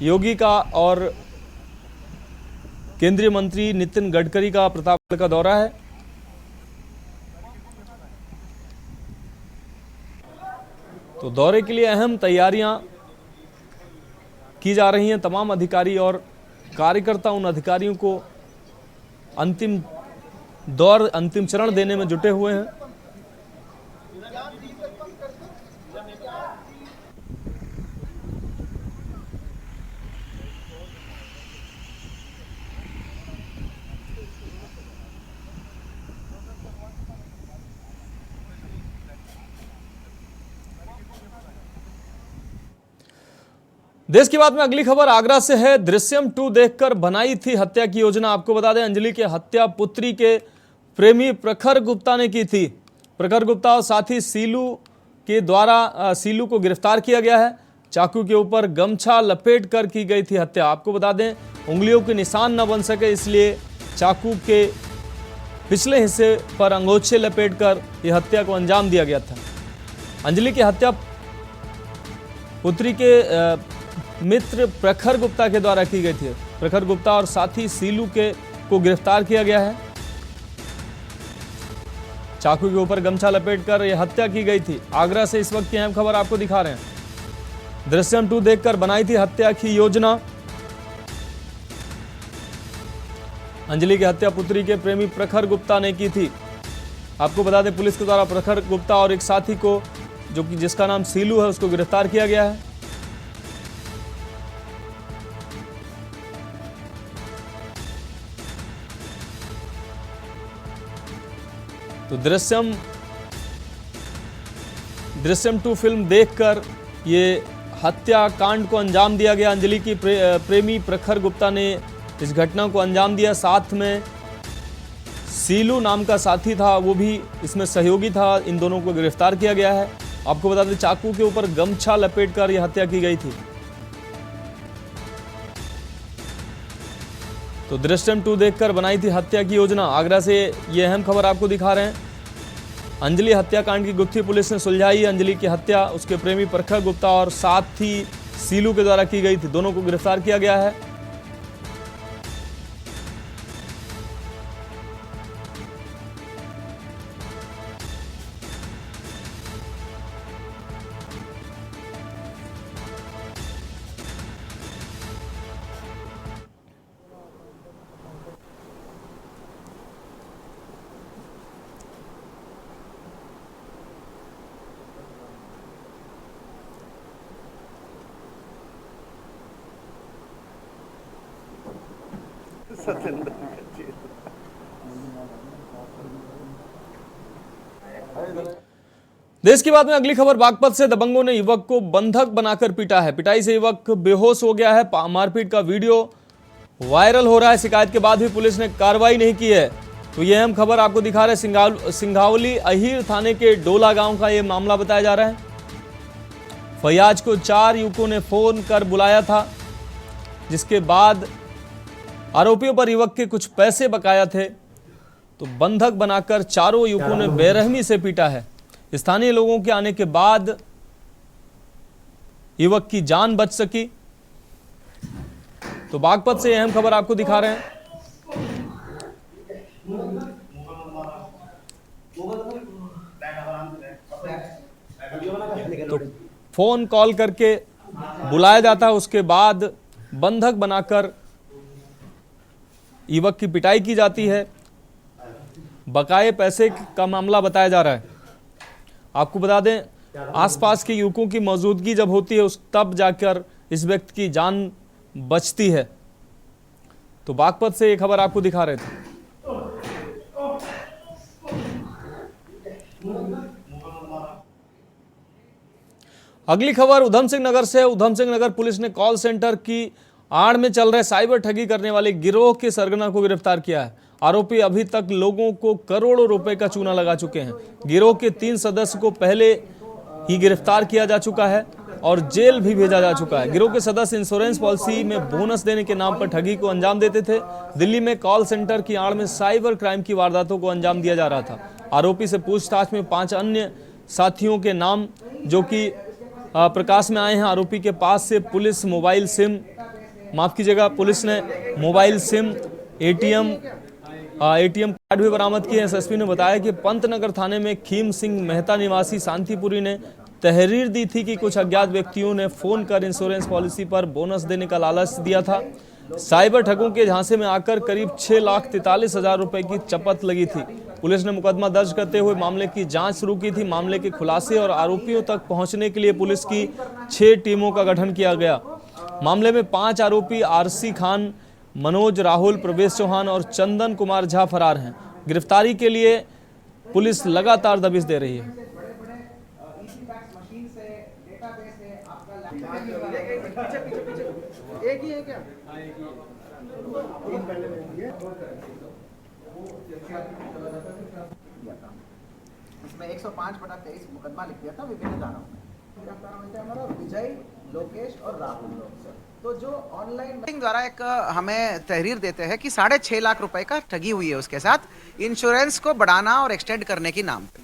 योगी का और केंद्रीय मंत्री नितिन गडकरी का प्रतापगढ़ का दौरा है। तो दौरे के लिए अहम तैयारियां की जा रही हैं। तमाम अधिकारी और कार्यकर्ता उन अधिकारियों को अंतिम चरण देने में जुटे हुए हैं। देश की बात में अगली खबर आगरा से है। दृश्यम 2 देखकर बनाई थी हत्या की योजना। आपको बता दें अंजलि की हत्या पुत्री के प्रेमी प्रखर गुप्ता ने की थी। प्रखर गुप्ता और साथी सीलू के द्वारा सीलू को गिरफ्तार किया गया है। चाकू के ऊपर गमछा लपेट कर की गई थी हत्या। आपको बता दें उंगलियों के निशान न बन सके इसलिए चाकू के पिछले हिस्से पर अंगोछे लपेट कर यह हत्या को अंजाम दिया गया था। अंजलि की हत्या पुत्री के मित्र प्रखर गुप्ता के द्वारा की गई थी। प्रखर गुप्ता और साथी सीलू को गिरफ्तार किया गया है। चाकू के ऊपर गमछा लपेटकर यह हत्या की गई थी। आगरा से इस वक्त की अहम खबर आपको दिखा रहे हैं। दृश्यम 2 देखकर बनाई थी हत्या की योजना। अंजलि की हत्या पुत्री के प्रेमी प्रखर गुप्ता ने की थी। आपको बता दें पुलिस के द्वारा प्रखर गुप्ता और एक साथी को जिसका नाम सीलू है उसको गिरफ्तार किया गया है। तो दृश्यम 2 फिल्म देखकर ये हत्याकांड को अंजाम दिया गया। अंजलि की प्रेमी प्रखर गुप्ता ने इस घटना को अंजाम दिया। साथ में सीलू नाम का साथी था वो भी इसमें सहयोगी था। इन दोनों को गिरफ्तार किया गया है। आपको बता दें चाकू के ऊपर गमछा लपेटकर यह हत्या की गई थी। तो दृश्यम 2 देखकर बनाई थी हत्या की योजना। आगरा से यह अहम खबर आपको दिखा रहे हैं। अंजलि हत्याकांड की गुत्थी पुलिस ने सुलझाई। अंजलि की हत्या उसके प्रेमी प्रखर गुप्ता और साथी सीलू के द्वारा की गई थी। दोनों को गिरफ्तार किया गया है। देश की बात में अगली खबर बागपत से दबंगों ने युवक को बंधक बनाकर पीटा है। पिटाई से युवक बेहोश हो गया है। मारपीट का वीडियो वायरल हो रहा है। शिकायत के बाद भी पुलिस ने कार्रवाई नहीं की है। तो यह अहम खबर आपको दिखा रहे हैं। सिंघावली अहीर थाने के डोला गांव का यह मामला बताया जा रहा है। फैयाज को 4 युवकों ने फोन कर बुलाया था, जिसके बाद आरोपियों पर युवक के कुछ पैसे बकाया थे, तो बंधक बनाकर चारों युवकों ने बेरहमी से पीटा है। स्थानीय लोगों के आने के बाद युवक की जान बच सकी। तो बागपत से अहम खबर आपको दिखा रहे हैं। तो फोन कॉल करके बुलाया जाता है, उसके बाद बंधक बनाकर युवक की पिटाई की जाती है। बकाए पैसे का मामला बताया जा रहा है। आपको बता दें आसपास के युवकों की मौजूदगी जब होती है तब जाकर इस व्यक्ति की जान बचती है। तो बागपत से ये खबर आपको दिखा रहे थे। अगली खबर उधम सिंह नगर से। उधम सिंह नगर पुलिस ने कॉल सेंटर की आड़ में चल रहे साइबर ठगी करने वाले गिरोह के सरगना को गिरफ्तार किया है। आरोपी अभी तक लोगों को करोड़ों रुपए का चूना लगा चुके हैं। गिरोह के 3 सदस्य को पहले ही गिरफ्तार किया जा चुका है और जेल भी भेजा जा चुका है। गिरोह के सदस्य इंश्योरेंस पॉलिसी में बोनस देने के नाम पर ठगी को अंजाम देते थे। दिल्ली में कॉल सेंटर की आड़ में साइबर क्राइम की वारदातों को अंजाम दिया जा रहा था। आरोपी से पूछताछ में 5 अन्य साथियों के नाम जो कि प्रकाश में आए हैं। आरोपी के पास से पुलिस मोबाइल सिम पुलिस ने मोबाइल सिम एटीएम कार्ड भी बरामद किए हैं। एसएसपी ने बताया कि पंतनगर थाने में खीम सिंह मेहता निवासी शांतिपुरी ने तहरीर दी थी कि कुछ अज्ञात व्यक्तियों ने फोन कर इंश्योरेंस पॉलिसी पर बोनस देने का लालच दिया था। साइबर ठगों के झांसे में आकर करीब 6,43,000 रुपए की चपत लगी थी। पुलिस ने मुकदमा दर्ज करते हुए मामले की जांच शुरू की थी। मामले के खुलासे और आरोपियों तक पहुंचने के लिए पुलिस की 6 टीमों का गठन किया गया। मामले में 5 आरोपी आरसी खान, मनोज राहुल, प्रवेश चौहान और चंदन कुमार झा फरार हैं। गिरफ्तारी के लिए पुलिस लगातार दबिश दे रही है। इसमें 105/23 मुकदमा लिख दिया था विभिन्न धाराओं में। हमारा विजय, लोकेश और राहुल तो जो ऑनलाइन द्वारा एक हमें तहरीर देते हैं कि 6.5 लाख रुपए का ठगी हुई है उसके साथ इंश्योरेंस को बढ़ाना और एक्सटेंड करने के नाम पे,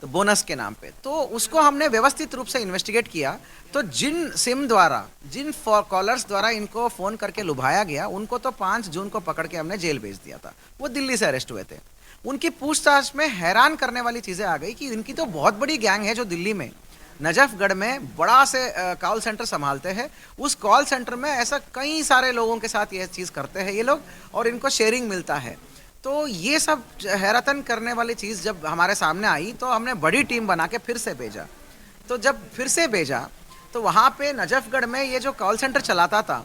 तो बोनस के नाम पे। तो उसको हमने व्यवस्थित रूप से इन्वेस्टिगेट किया। तो जिन सिम द्वारा, जिन कॉलर्स द्वारा इनको फ़ोन करके लुभाया गया, उनको तो 5 जून को पकड़ के हमने जेल भेज दिया था। वो दिल्ली से अरेस्ट हुए थे। उनकी पूछताछ में हैरान करने वाली चीज़ें आ गई कि इनकी तो बहुत बड़ी गैंग है जो दिल्ली में नजफगढ़ में बड़ा से कॉल सेंटर संभालते हैं। उस कॉल सेंटर में ऐसा कई सारे लोगों के साथ यह चीज़ करते हैं ये लोग, और इनको शेयरिंग मिलता है। तो ये सब हैरतन करने वाली चीज़ जब हमारे सामने आई तो हमने बड़ी टीम बना के फिर से भेजा। तो जब फिर से भेजा तो वहाँ पे नजफगढ़ में ये जो कॉल सेंटर चलाता था,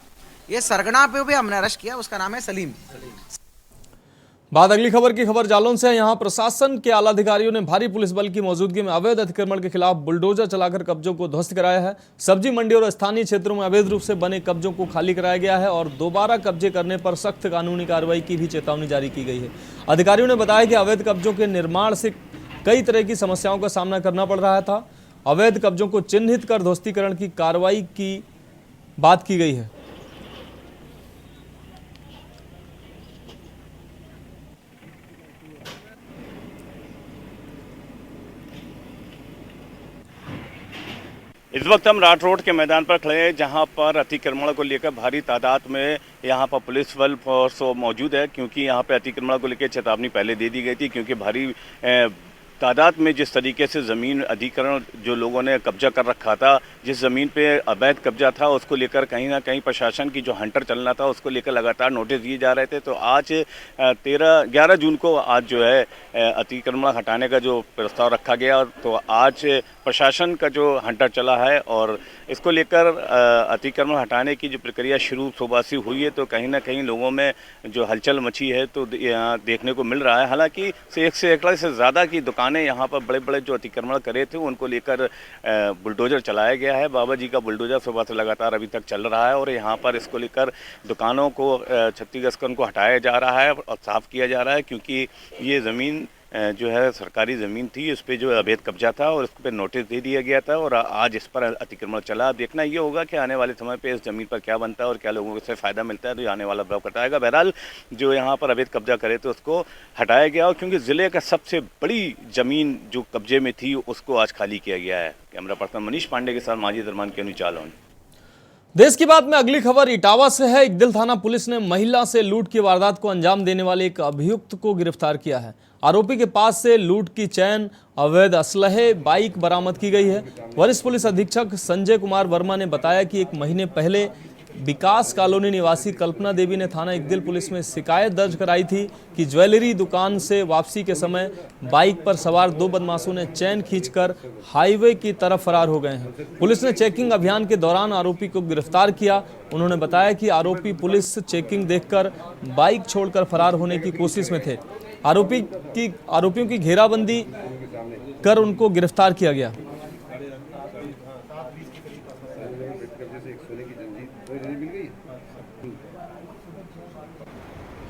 ये सरगना पे भी हमने अरेस्ट किया। उसका नाम है सलीम। बाद अगली खबर की खबर जालौन से है। यहाँ प्रशासन के आला अधिकारियों ने भारी पुलिस बल की मौजूदगी में अवैध अतिक्रमण के खिलाफ बुलडोजर चलाकर कब्जों को ध्वस्त कराया है। सब्जी मंडी और स्थानीय क्षेत्रों में अवैध रूप से बने कब्जों को खाली कराया गया है और दोबारा कब्जे करने पर सख्त कानूनी कार्रवाई की भी चेतावनी जारी की गई है। अधिकारियों ने बताया कि अवैध कब्जों के निर्माण से कई तरह की समस्याओं का सामना करना पड़ रहा था अवैध कब्जों को चिन्हित कर ध्वस्तीकरण की कार्रवाई की बात की गई है। इस वक्त हम राठ रोड के मैदान पर खड़े हैं, जहां पर अतिक्रमण को लेकर भारी तादाद में यहां पर पुलिस बल फोर्स मौजूद है, क्योंकि यहां पर अतिक्रमण को लेकर चेतावनी पहले दे दी गई थी, क्योंकि भारी तादाद में जिस तरीके से ज़मीन अधिग्रहण जो लोगों ने कब्जा कर रखा था, जिस ज़मीन पे अवैध कब्जा था, उसको लेकर कहीं ना कहीं प्रशासन की जो हंटर चलना था उसको लेकर लगातार नोटिस दिए जा रहे थे। तो आज 11 जून को आज जो है अतिक्रमण हटाने का जो प्रस्ताव रखा गया, तो आज प्रशासन का जो हंटर चला है और इसको लेकर अतिक्रमण हटाने की जो प्रक्रिया शुरू सुबह से हुई है, तो कहीं ना कहीं लोगों में जो हलचल मची है तो यहाँ देखने को मिल रहा है। हालांकि 1 सैकड़े से ज़्यादा की दुकानें यहाँ पर बड़े बड़े जो अतिक्रमण करे थे उनको लेकर बुलडोजर चलाया गया है। बाबा जी का बुलडोजर सुबह से लगातार अभी तक चल रहा है और यहाँ पर इसको लेकर दुकानों को 36 गज को हटाया जा रहा है और साफ़ किया जा रहा है, क्योंकि ये ज़मीन जो है सरकारी ज़मीन थी, उस पर जो अवैध कब्जा था और उस पर नोटिस दे दिया गया था और आज इस पर अतिक्रमण चला। देखना ये होगा कि आने वाले समय पे इस ज़मीन पर क्या बनता है और क्या लोगों से फ़ायदा मिलता है, तो आने वाला ब्लॉक बताएगा। बहरहाल जो यहाँ पर अवैध कब्जा करे तो उसको हटाया गया, और क्योंकि ज़िले का सबसे बड़ी ज़मीन जो कब्जे में थी उसको आज खाली किया गया है। कैमरा पर्सन मनीष पांडे के साथ माजिद अरमान के अनुचालन। देश की बात में अगली खबर इटावा से है। इकदिल थाना पुलिस ने महिला से लूट की वारदात को अंजाम देने वाले एक अभियुक्त को गिरफ्तार किया है। आरोपी के पास से लूट की चैन, अवैध असलहे, बाइक बरामद की गई है। वरिष्ठ पुलिस अधीक्षक संजय कुमार वर्मा ने बताया कि 1 महीने पहले विकास कॉलोनी निवासी कल्पना देवी ने थाना इकदिल पुलिस में शिकायत दर्ज कराई थी कि ज्वेलरी दुकान से वापसी के समय बाइक पर सवार 2 बदमाशों ने चैन खींचकर हाईवे की तरफ फरार हो गए हैं। पुलिस ने चेकिंग अभियान के दौरान आरोपी को गिरफ्तार किया। उन्होंने बताया कि आरोपी पुलिस चेकिंग देखकर बाइक छोड़कर फरार होने की कोशिश में थे। आरोपियों की घेराबंदी कर उनको गिरफ्तार किया गया।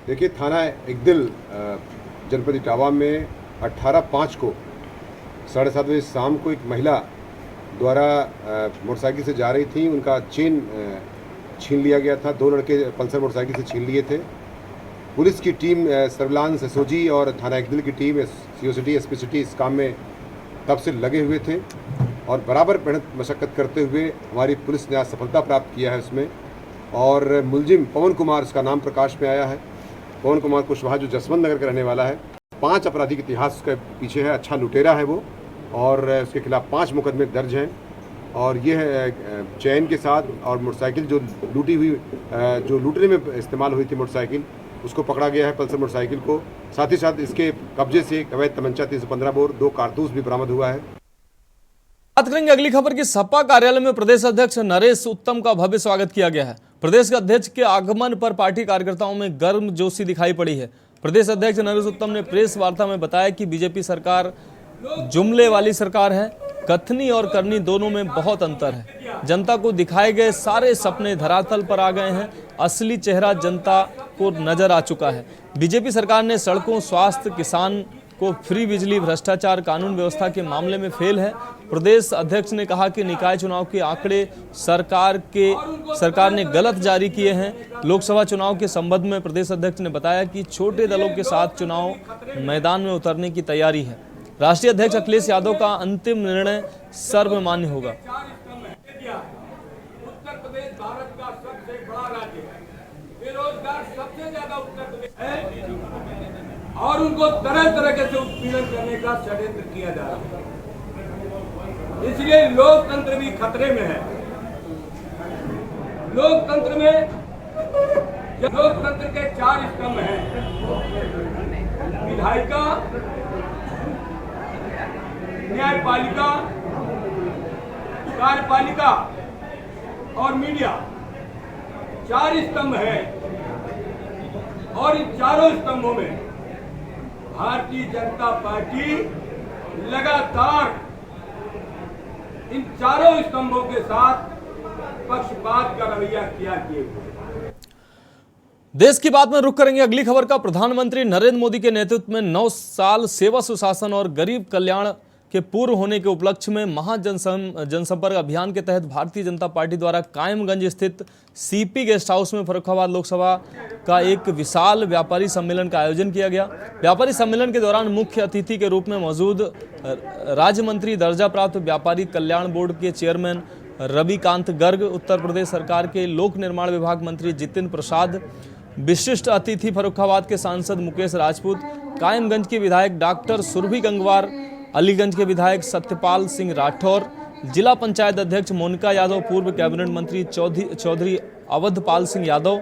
देखिए, थाना इकदिल जनपद इटावा में 18/5 को 7:30 बजे शाम को एक महिला द्वारा मोटरसाइकिल से जा रही थी, उनका चेन छीन लिया गया था। 2 लड़के पल्सर मोटरसाइकिल से छीन लिए थे। पुलिस की टीम सर्विलांस एसओजी और थाना इकदिल की टीम सीओसिटी एसपीसिटी इस काम में तब से लगे हुए थे और बराबर मेहनत मशक्कत करते हुए हमारी पुलिस ने आज सफलता प्राप्त किया है उसमें। और मुलजिम पवन कुमार, इसका नाम प्रकाश में आया है। पवन कुमार कुशवाहा जो जसवंत नगर का रहने वाला है, 5 आपराधिक इतिहास उसके पीछे है, अच्छा लुटेरा है वो, और उसके खिलाफ 5 मुकदमे दर्ज हैं। और ये चैन के साथ और मोटरसाइकिल जो लूटी हुई, जो लूटने में इस्तेमाल हुई थी मोटरसाइकिल, उसको पकड़ा गया है, पल्सर मोटरसाइकिल को। साथ ही साथ इसके कब्जे से एक अवैध तमंचा 315 बोर 2 कारतूस भी बरामद हुआ है। बात करेंगे अगली खबर की। सपा कार्यालय में प्रदेश अध्यक्ष नरेश उत्तम का भव्य स्वागत किया गया है। प्रदेश के अध्यक्ष के आगमन पर पार्टी कार्यकर्ताओं में गर्मजोशी दिखाई पड़ी है। प्रदेश अध्यक्ष नरेश उत्तम ने प्रेस वार्ता में बताया कि बीजेपी सरकार जुमले वाली सरकार है, कथनी और करनी दोनों में बहुत अंतर है। जनता को दिखाए गए सारे सपने धरातल पर आ गए हैं, असली चेहरा जनता को नजर आ चुका है। बीजेपी सरकार ने सड़कों, स्वास्थ्य, किसान को फ्री बिजली, भ्रष्टाचार, कानून व्यवस्था के मामले में फेल है। प्रदेश अध्यक्ष ने कहा कि निकाय चुनाव के आंकड़े सरकार ने गलत जारी किए हैं। लोकसभा चुनाव के संबंध में प्रदेश अध्यक्ष ने बताया कि छोटे दलों के साथ चुनाव मैदान में उतरने की तैयारी है। राष्ट्रीय अध्यक्ष अखिलेश यादव का अंतिम निर्णय सर्वमान्य होगा। उत्तर प्रदेश भारत का सबसे बड़ा राज्य है, बेरोजगार सबसे ज्यादा उत्तर प्रदेश है और उनको तरह तरह से उत्पीड़न करने का षड्यंत्र किया जा रहा है। इसलिए लोकतंत्र भी खतरे में है। लोकतंत्र के 4 स्तंभ हैं: विधायिका, न्यायपालिका, कार्यपालिका और मीडिया। 4 स्तंभ हैं और इन चारों स्तंभों में भारतीय जनता पार्टी लगातार इन चारों स्तंभों के साथ पक्षपात का रवैया किया किए हुए। देश की बात में रुख करेंगे अगली खबर का। प्रधानमंत्री नरेंद्र मोदी के नेतृत्व में 9 साल सेवा, सुशासन और गरीब कल्याण के पूर्व होने के उपलक्ष्य में जनसंपर्क अभियान के तहत भारतीय जनता पार्टी द्वारा कायमगंज स्थित सीपी गेस्ट हाउस में फर्रुखाबाद लोकसभा का एक विशाल व्यापारी सम्मेलन का आयोजन किया गया। व्यापारी सम्मेलन के दौरान मुख्य अतिथि के रूप में मौजूद राज्य मंत्री दर्जा प्राप्त व्यापारी कल्याण बोर्ड के चेयरमैन रविकांत गर्ग, उत्तर प्रदेश सरकार के लोक निर्माण विभाग मंत्री जितिन प्रसाद, विशिष्ट अतिथि फर्रुखाबाद के सांसद मुकेश राजपूत, कायमगंज के विधायक डॉक्टर सुरभि गंगवार, अलीगंज के विधायक सत्यपाल सिंह राठौर, जिला पंचायत अध्यक्ष मोनिका यादव, पूर्व कैबिनेट मंत्री चौधरी अवधपाल सिंह यादव,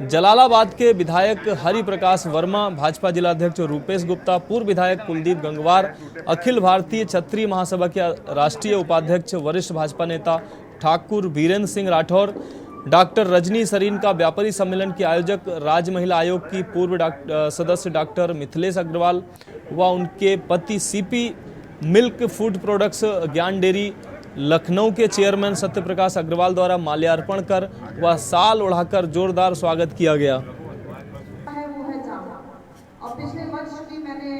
जलालाबाद के विधायक हरि प्रकाश वर्मा, भाजपा जिला अध्यक्ष रूपेश गुप्ता, पूर्व विधायक कुलदीप गंगवार, अखिल भारतीय क्षत्रिय महासभा के राष्ट्रीय उपाध्यक्ष वरिष्ठ भाजपा नेता ठाकुर वीरेंद्र सिंह राठौर, डॉक्टर रजनी सरीन का व्यापारी सम्मेलन के आयोजक राज्य महिला आयोग की पूर्व सदस्य डॉक्टर मिथिलेश अग्रवाल व उनके पति सीपी मिल्क फूड प्रोडक्ट्स ज्ञान डेयरी लखनऊ के चेयरमैन सत्यप्रकाश अग्रवाल द्वारा माल्यार्पण कर व साल ओढ़ाकर जोरदार स्वागत किया गया। और पिछले वर्ष भी मैंने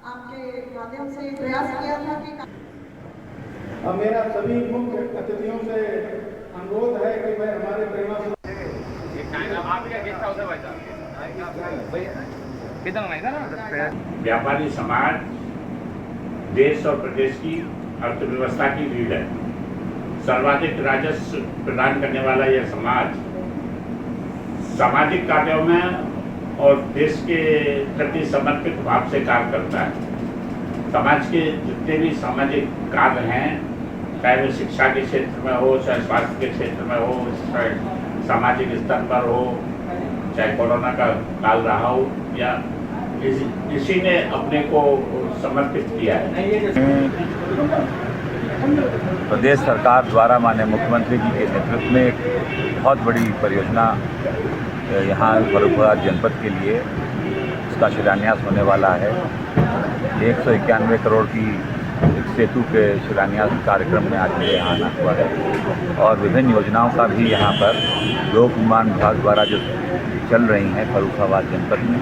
आपके माध्यम से प्रयास किया था कि मेरा सभी मुख्य अतिथियों से अनुरोध है कि मैं हमारे व्यापारी समाज देश और प्रदेश की अर्थव्यवस्था की रीढ़ है। सर्वाधिक राजस्व प्रदान करने वाला यह समाज सामाजिक कार्यों में और देश के प्रति समर्पित भाव से कार्य करता है। समाज के जितने भी सामाजिक कार्य हैं, चाहे वो शिक्षा के क्षेत्र में हो, चाहे स्वास्थ्य के क्षेत्र में हो, चाहे सामाजिक स्तर पर हो, चाहे कोरोना का काल रहा हो, या किसी ने अपने को समर्पित किया है। प्रदेश सरकार द्वारा माननीय मुख्यमंत्री जी के नेतृत्व में एक बहुत बड़ी परियोजना यहाँ फर्रुखाबाद जनपद के लिए इसका शिलान्यास होने वाला है। 191 करोड़ की सेतु के शिलान्यास कार्यक्रम में आज मेरे यहाँ आना हुआ है और विभिन्न योजनाओं का भी यहाँ पर लोक निर्माण विभाग द्वारा जो चल रही हैं फर्रुखाबाद जनपद में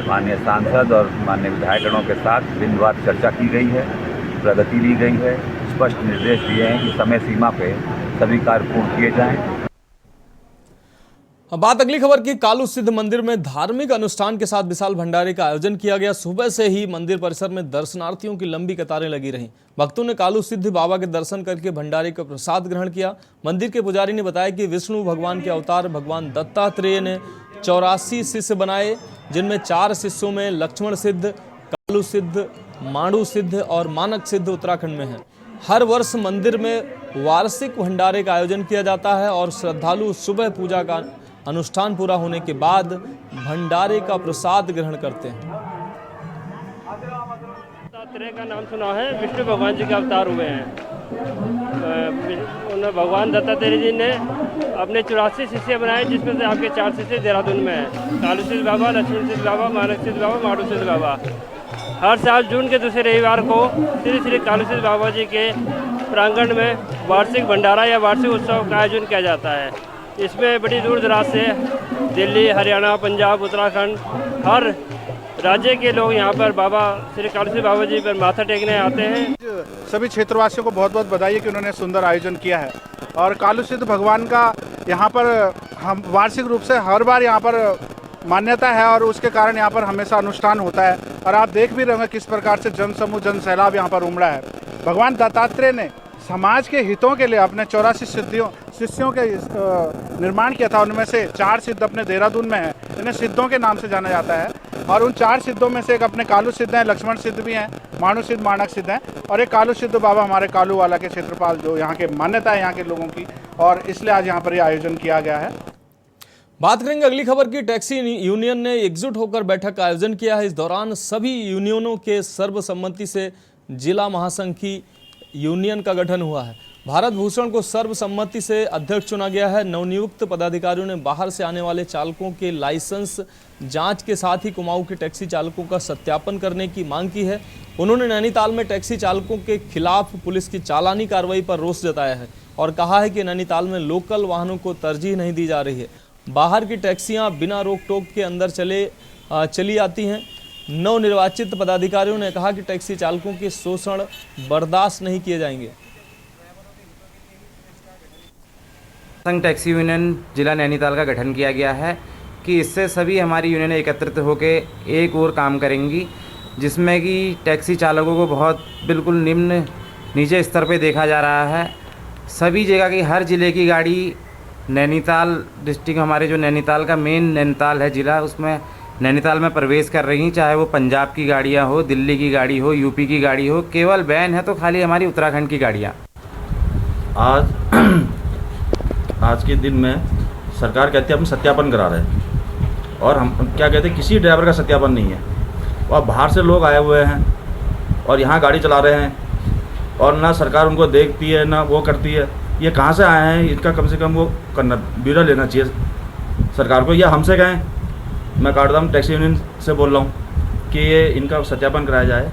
माननीय सांसद और माननीय विधायकगणों के साथ बिंदुवार चर्चा की गई है, प्रगति ली गई है, स्पष्ट निर्देश दिए हैं कि समय सीमा पे सभी कार्य पूर्ण किए जाएं। अब बात अगली खबर की। कालू सिद्ध मंदिर में धार्मिक अनुष्ठान के साथ विशाल भंडारे का आयोजन किया गया। सुबह से ही मंदिर परिसर में दर्शनार्थियों की लंबी कतारें लगी रहीं। भक्तों ने कालू सिद्ध बाबा के दर्शन करके भंडारे का प्रसाद ग्रहण किया। मंदिर के पुजारी ने बताया कि विष्णु भगवान के अवतार भगवान दत्तात्रेय ने 84 शिष्य बनाए, जिनमें 4 शिष्यों में लक्ष्मण सिद्ध, कालू सिद्ध, माणु सिद्ध और मानक सिद्ध उत्तराखंड में हैं। हर वर्ष मंदिर में वार्षिक भंडारे का आयोजन किया जाता है और श्रद्धालु सुबह पूजा का अनुष्ठान पूरा होने के बाद भंडारे का प्रसाद ग्रहण करते हैं। दत्तात्रेय का नाम सुना है, विष्णु भगवान जी के अवतार हुए हैं। उन्होंने भगवान दत्तात्रेय जी ने अपने 84 शिष्य बनाए, जिसमें से आपके 4 शिष्य देहरादून में हैं। कालू सिद्ध बाबा, लक्ष्मण सिद्ध बाबा, मानक सिद्ध बाबा, माडू सिद्ध बाबा। हर साल जून के दूसरे रविवार को श्री कालू सिद्ध बाबा जी के प्रांगण में वार्षिक भंडारा या वार्षिक उत्सव का आयोजन किया जाता है। इसमें बड़ी दूर दराज से दिल्ली, हरियाणा, पंजाब, उत्तराखंड, हर राज्य के लोग यहाँ पर बाबा श्री कालू सिद्ध बाबा जी पर माथा टेकने आते हैं। सभी क्षेत्रवासियों को बहुत बहुत बधाई है कि उन्होंने सुंदर आयोजन किया है और कालू सिद्ध भगवान का यहाँ पर हम वार्षिक रूप से हर बार यहाँ पर मान्यता है और उसके कारण यहाँ पर हमेशा अनुष्ठान होता है और आप देख भी रहे होंगे किस प्रकार से जनसमूह जन सैलाब यहाँ पर उमड़ा है। भगवान दत्तात्रेय ने समाज के हितों के लिए अपने 84 शिष्यों के निर्माण किया था। उनमें से 4 सिद्ध अपने देहरादून में हैं, इन्हें सिद्धों के नाम से जाना जाता है और उन 4 सिद्धों में से एक अपने कालू सिद्ध हैं, लक्ष्मण सिद्ध भी हैं, माणु सिद्ध, माणक सिद्ध हैं और एक कालू सिद्ध बाबा हमारे कालू वाला के क्षेत्रपाल जो यहाँ के मान्यता है यहाँ के लोगों की और इसलिए आज यहाँ पर यह आयोजन किया गया है। बात करेंगे अगली खबर की। टैक्सी यूनियन ने एकजुट होकर बैठक का आयोजन किया है। इस दौरान सभी यूनियनों के सर्वसम्मति से जिला महासंघ की यूनियन का गठन हुआ है। भारत भूषण को सर्वसम्मति से अध्यक्ष चुना गया है। नवनियुक्त पदाधिकारियों ने बाहर से आने वाले चालकों के लाइसेंस जांच के साथ ही कुमाऊं के टैक्सी चालकों का सत्यापन करने की मांग की है। उन्होंने नैनीताल में टैक्सी चालकों के खिलाफ पुलिस की चालानी कार्रवाई पर रोष जताया है और कहा है कि नैनीताल में लोकल वाहनों को तरजीह नहीं दी जा रही है। बाहर की टैक्सियां बिना रोक टोक के अंदर चली आती हैं। नवनिर्वाचित पदाधिकारियों ने कहा कि टैक्सी चालकों के शोषण बर्दाश्त नहीं किए जाएंगे। संघ टैक्सी यूनियन जिला नैनीताल का गठन किया गया है कि इससे सभी हमारी यूनियनें एकत्रित होकर एक और काम करेंगी, जिसमें कि टैक्सी चालकों को बहुत बिल्कुल निम्न नीचे स्तर पे देखा जा रहा है। सभी जगह की हर ज़िले की गाड़ी नैनीताल डिस्ट्रिक्ट, हमारे जो नैनीताल का मेन नैनीताल है ज़िला, उसमें नैनीताल में प्रवेश कर रही हैं, चाहे वो पंजाब की गाड़ियाँ हो, दिल्ली की गाड़ी हो, यूपी की गाड़ी हो। केवल बैन है तो खाली हमारी उत्तराखंड की गाड़ियाँ। आज के दिन में सरकार कहती है हम सत्यापन करा रहे हैं, और हम क्या कहते हैं, किसी ड्राइवर का सत्यापन नहीं है। और बाहर से लोग आए हुए हैं और यहाँ गाड़ी चला रहे हैं, और ना सरकार उनको देखती है ना वो करती है। ये कहाँ से आए हैं, इनका कम से कम वो करना, ब्यूरो लेना चाहिए सरकार को, या हमसे कहें। मैं काटदाम टैक्सी यूनियन से बोल रहा हूँ कि ये इनका सत्यापन कराया जाए।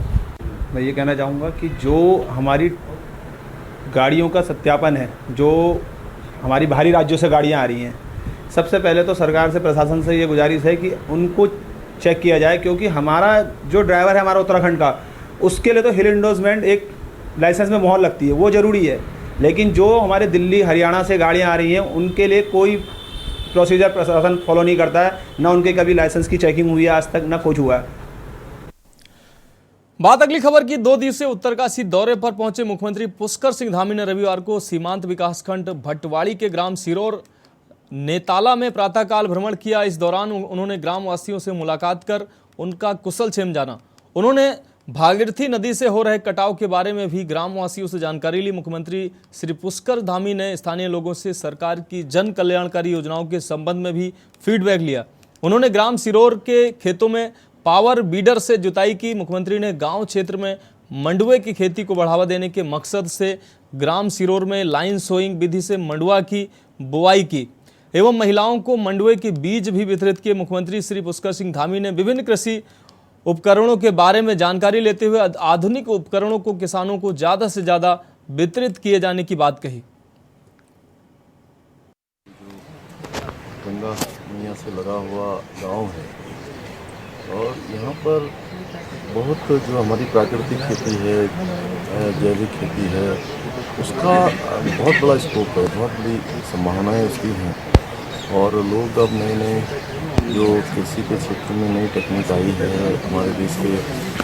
मैं ये कहना चाहूँगा कि जो हमारी गाड़ियों का सत्यापन है, जो हमारी बाहरी राज्यों से गाड़ियाँ आ रही हैं, सबसे पहले तो सरकार से, प्रशासन से ये गुजारिश है कि उनको चेक किया जाए, क्योंकि हमारा जो ड्राइवर है हमारा उत्तराखंड का, उसके लिए तो हिल इंडोर्समेंट एक लाइसेंस में मोहर लगती है, वो ज़रूरी है। लेकिन जो हमारे दिल्ली हरियाणा से गाड़ियाँ आ रही हैं, उनके लिए कोई प्रोसीजर प्रशासन फॉलो नहीं करता है, ना उनके कभी लाइसेंस की चेकिंग हुई है आज तक, ना कुछ हुआ है। बात अगली खबर की। 2 दिवसीय उत्तरकाशी दौरे पर पहुंचे मुख्यमंत्री पुष्कर सिंह धामी ने रविवार को सीमांत विकासखंड भट्टवाड़ी के ग्राम सिरोर नेताला में प्रातःकाल भ्रमण किया। इस दौरान उन्होंने ग्रामवासियों से मुलाकात कर उनका कुशलक्षेम जाना। उन्होंने भागीरथी नदी से हो रहे कटाव के बारे में भी ग्रामवासियों से जानकारी ली। मुख्यमंत्री श्री पुष्कर धामी ने स्थानीय लोगों से सरकार की जन कल्याणकारी योजनाओं के संबंध में भी फीडबैक लिया। उन्होंने ग्राम सिरोर के खेतों में पावर बीडर से जुताई की। मुख्यमंत्री ने गांव क्षेत्र में मंडुए की खेती को बढ़ावा देने के मकसद से ग्राम सिरोर में लाइन सोइंग विधि से मंडुआ की बुआई की एवं महिलाओं को मंडुए के बीज भी वितरित किए। मुख्यमंत्री श्री पुष्कर सिंह धामी ने विभिन्न कृषि उपकरणों के बारे में जानकारी लेते हुए आधुनिक उपकरणों को किसानों को ज़्यादा से ज़्यादा वितरित किए जाने की बात कही। गंगा मैया से लगा हुआ गांव है और यहाँ पर बहुत जो हमारी प्राकृतिक खेती है, जैविक खेती है, उसका बहुत बड़ा स्कोप है, बहुत बड़ी संभावनाएं उसकी हैं। और लोग अब नए नए जो कृषि के क्षेत्र में नई तकनीक आई है, हमारे देश के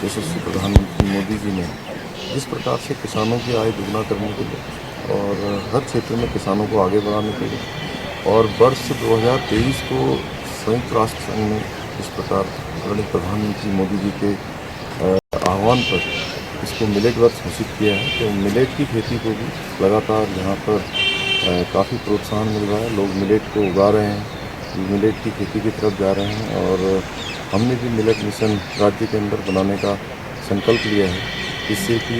यशस्वी प्रधानमंत्री मोदी जी ने जिस प्रकार से किसानों की आय दुगना करने के लिए और हर क्षेत्र में किसानों को आगे बढ़ाने के लिए और वर्ष 2023 को संयुक्त राष्ट्र संघ ने इस प्रकार आदरणीय प्रधानमंत्री मोदी जी के आह्वान पर इसको मिलेट वर्ष घोषित किया है। तो मिलेट की खेती को भी लगातार यहाँ पर काफ़ी प्रोत्साहन मिल रहा है। लोग मिलेट को उगा रहे हैं, मिलेट की खेती की तरफ जा रहे हैं और हमने भी मिलेट मिशन राज्य के अंदर बनाने का संकल्प लिया है, जिससे कि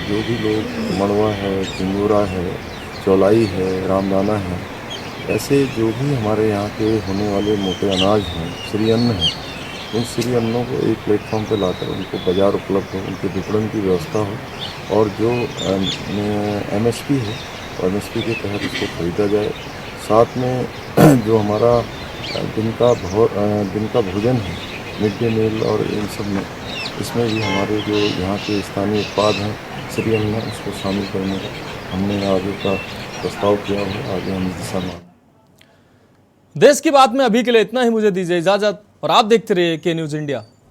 जो भी लोग मड़वा है, चिंगोरा है, चौलाई है, रामदाना है, ऐसे जो भी हमारे यहाँ के होने वाले मोटे अनाज हैं, श्री अन्न हैं, उन श्री अन्नों को एक प्लेटफॉर्म पर लाकर उनको बाज़ार उपलब्ध हो, उनके विपणन की व्यवस्था हो और जो MSP है MSP के तहत इसको खरीदा जाए। साथ में जो हमारा दिन का भोजन है, मिड डे मील और इन सब में, इसमें भी हमारे जो यहाँ के स्थानीय उत्पाद हैं श्री अन्न, उसको शामिल करने का हमने आगे का प्रस्ताव किया है। आगे हम इस दिशा में। देश की बात में अभी के लिए इतना ही। मुझे दीजिए इजाजत और आप देखते रहिए के न्यूज़ इंडिया।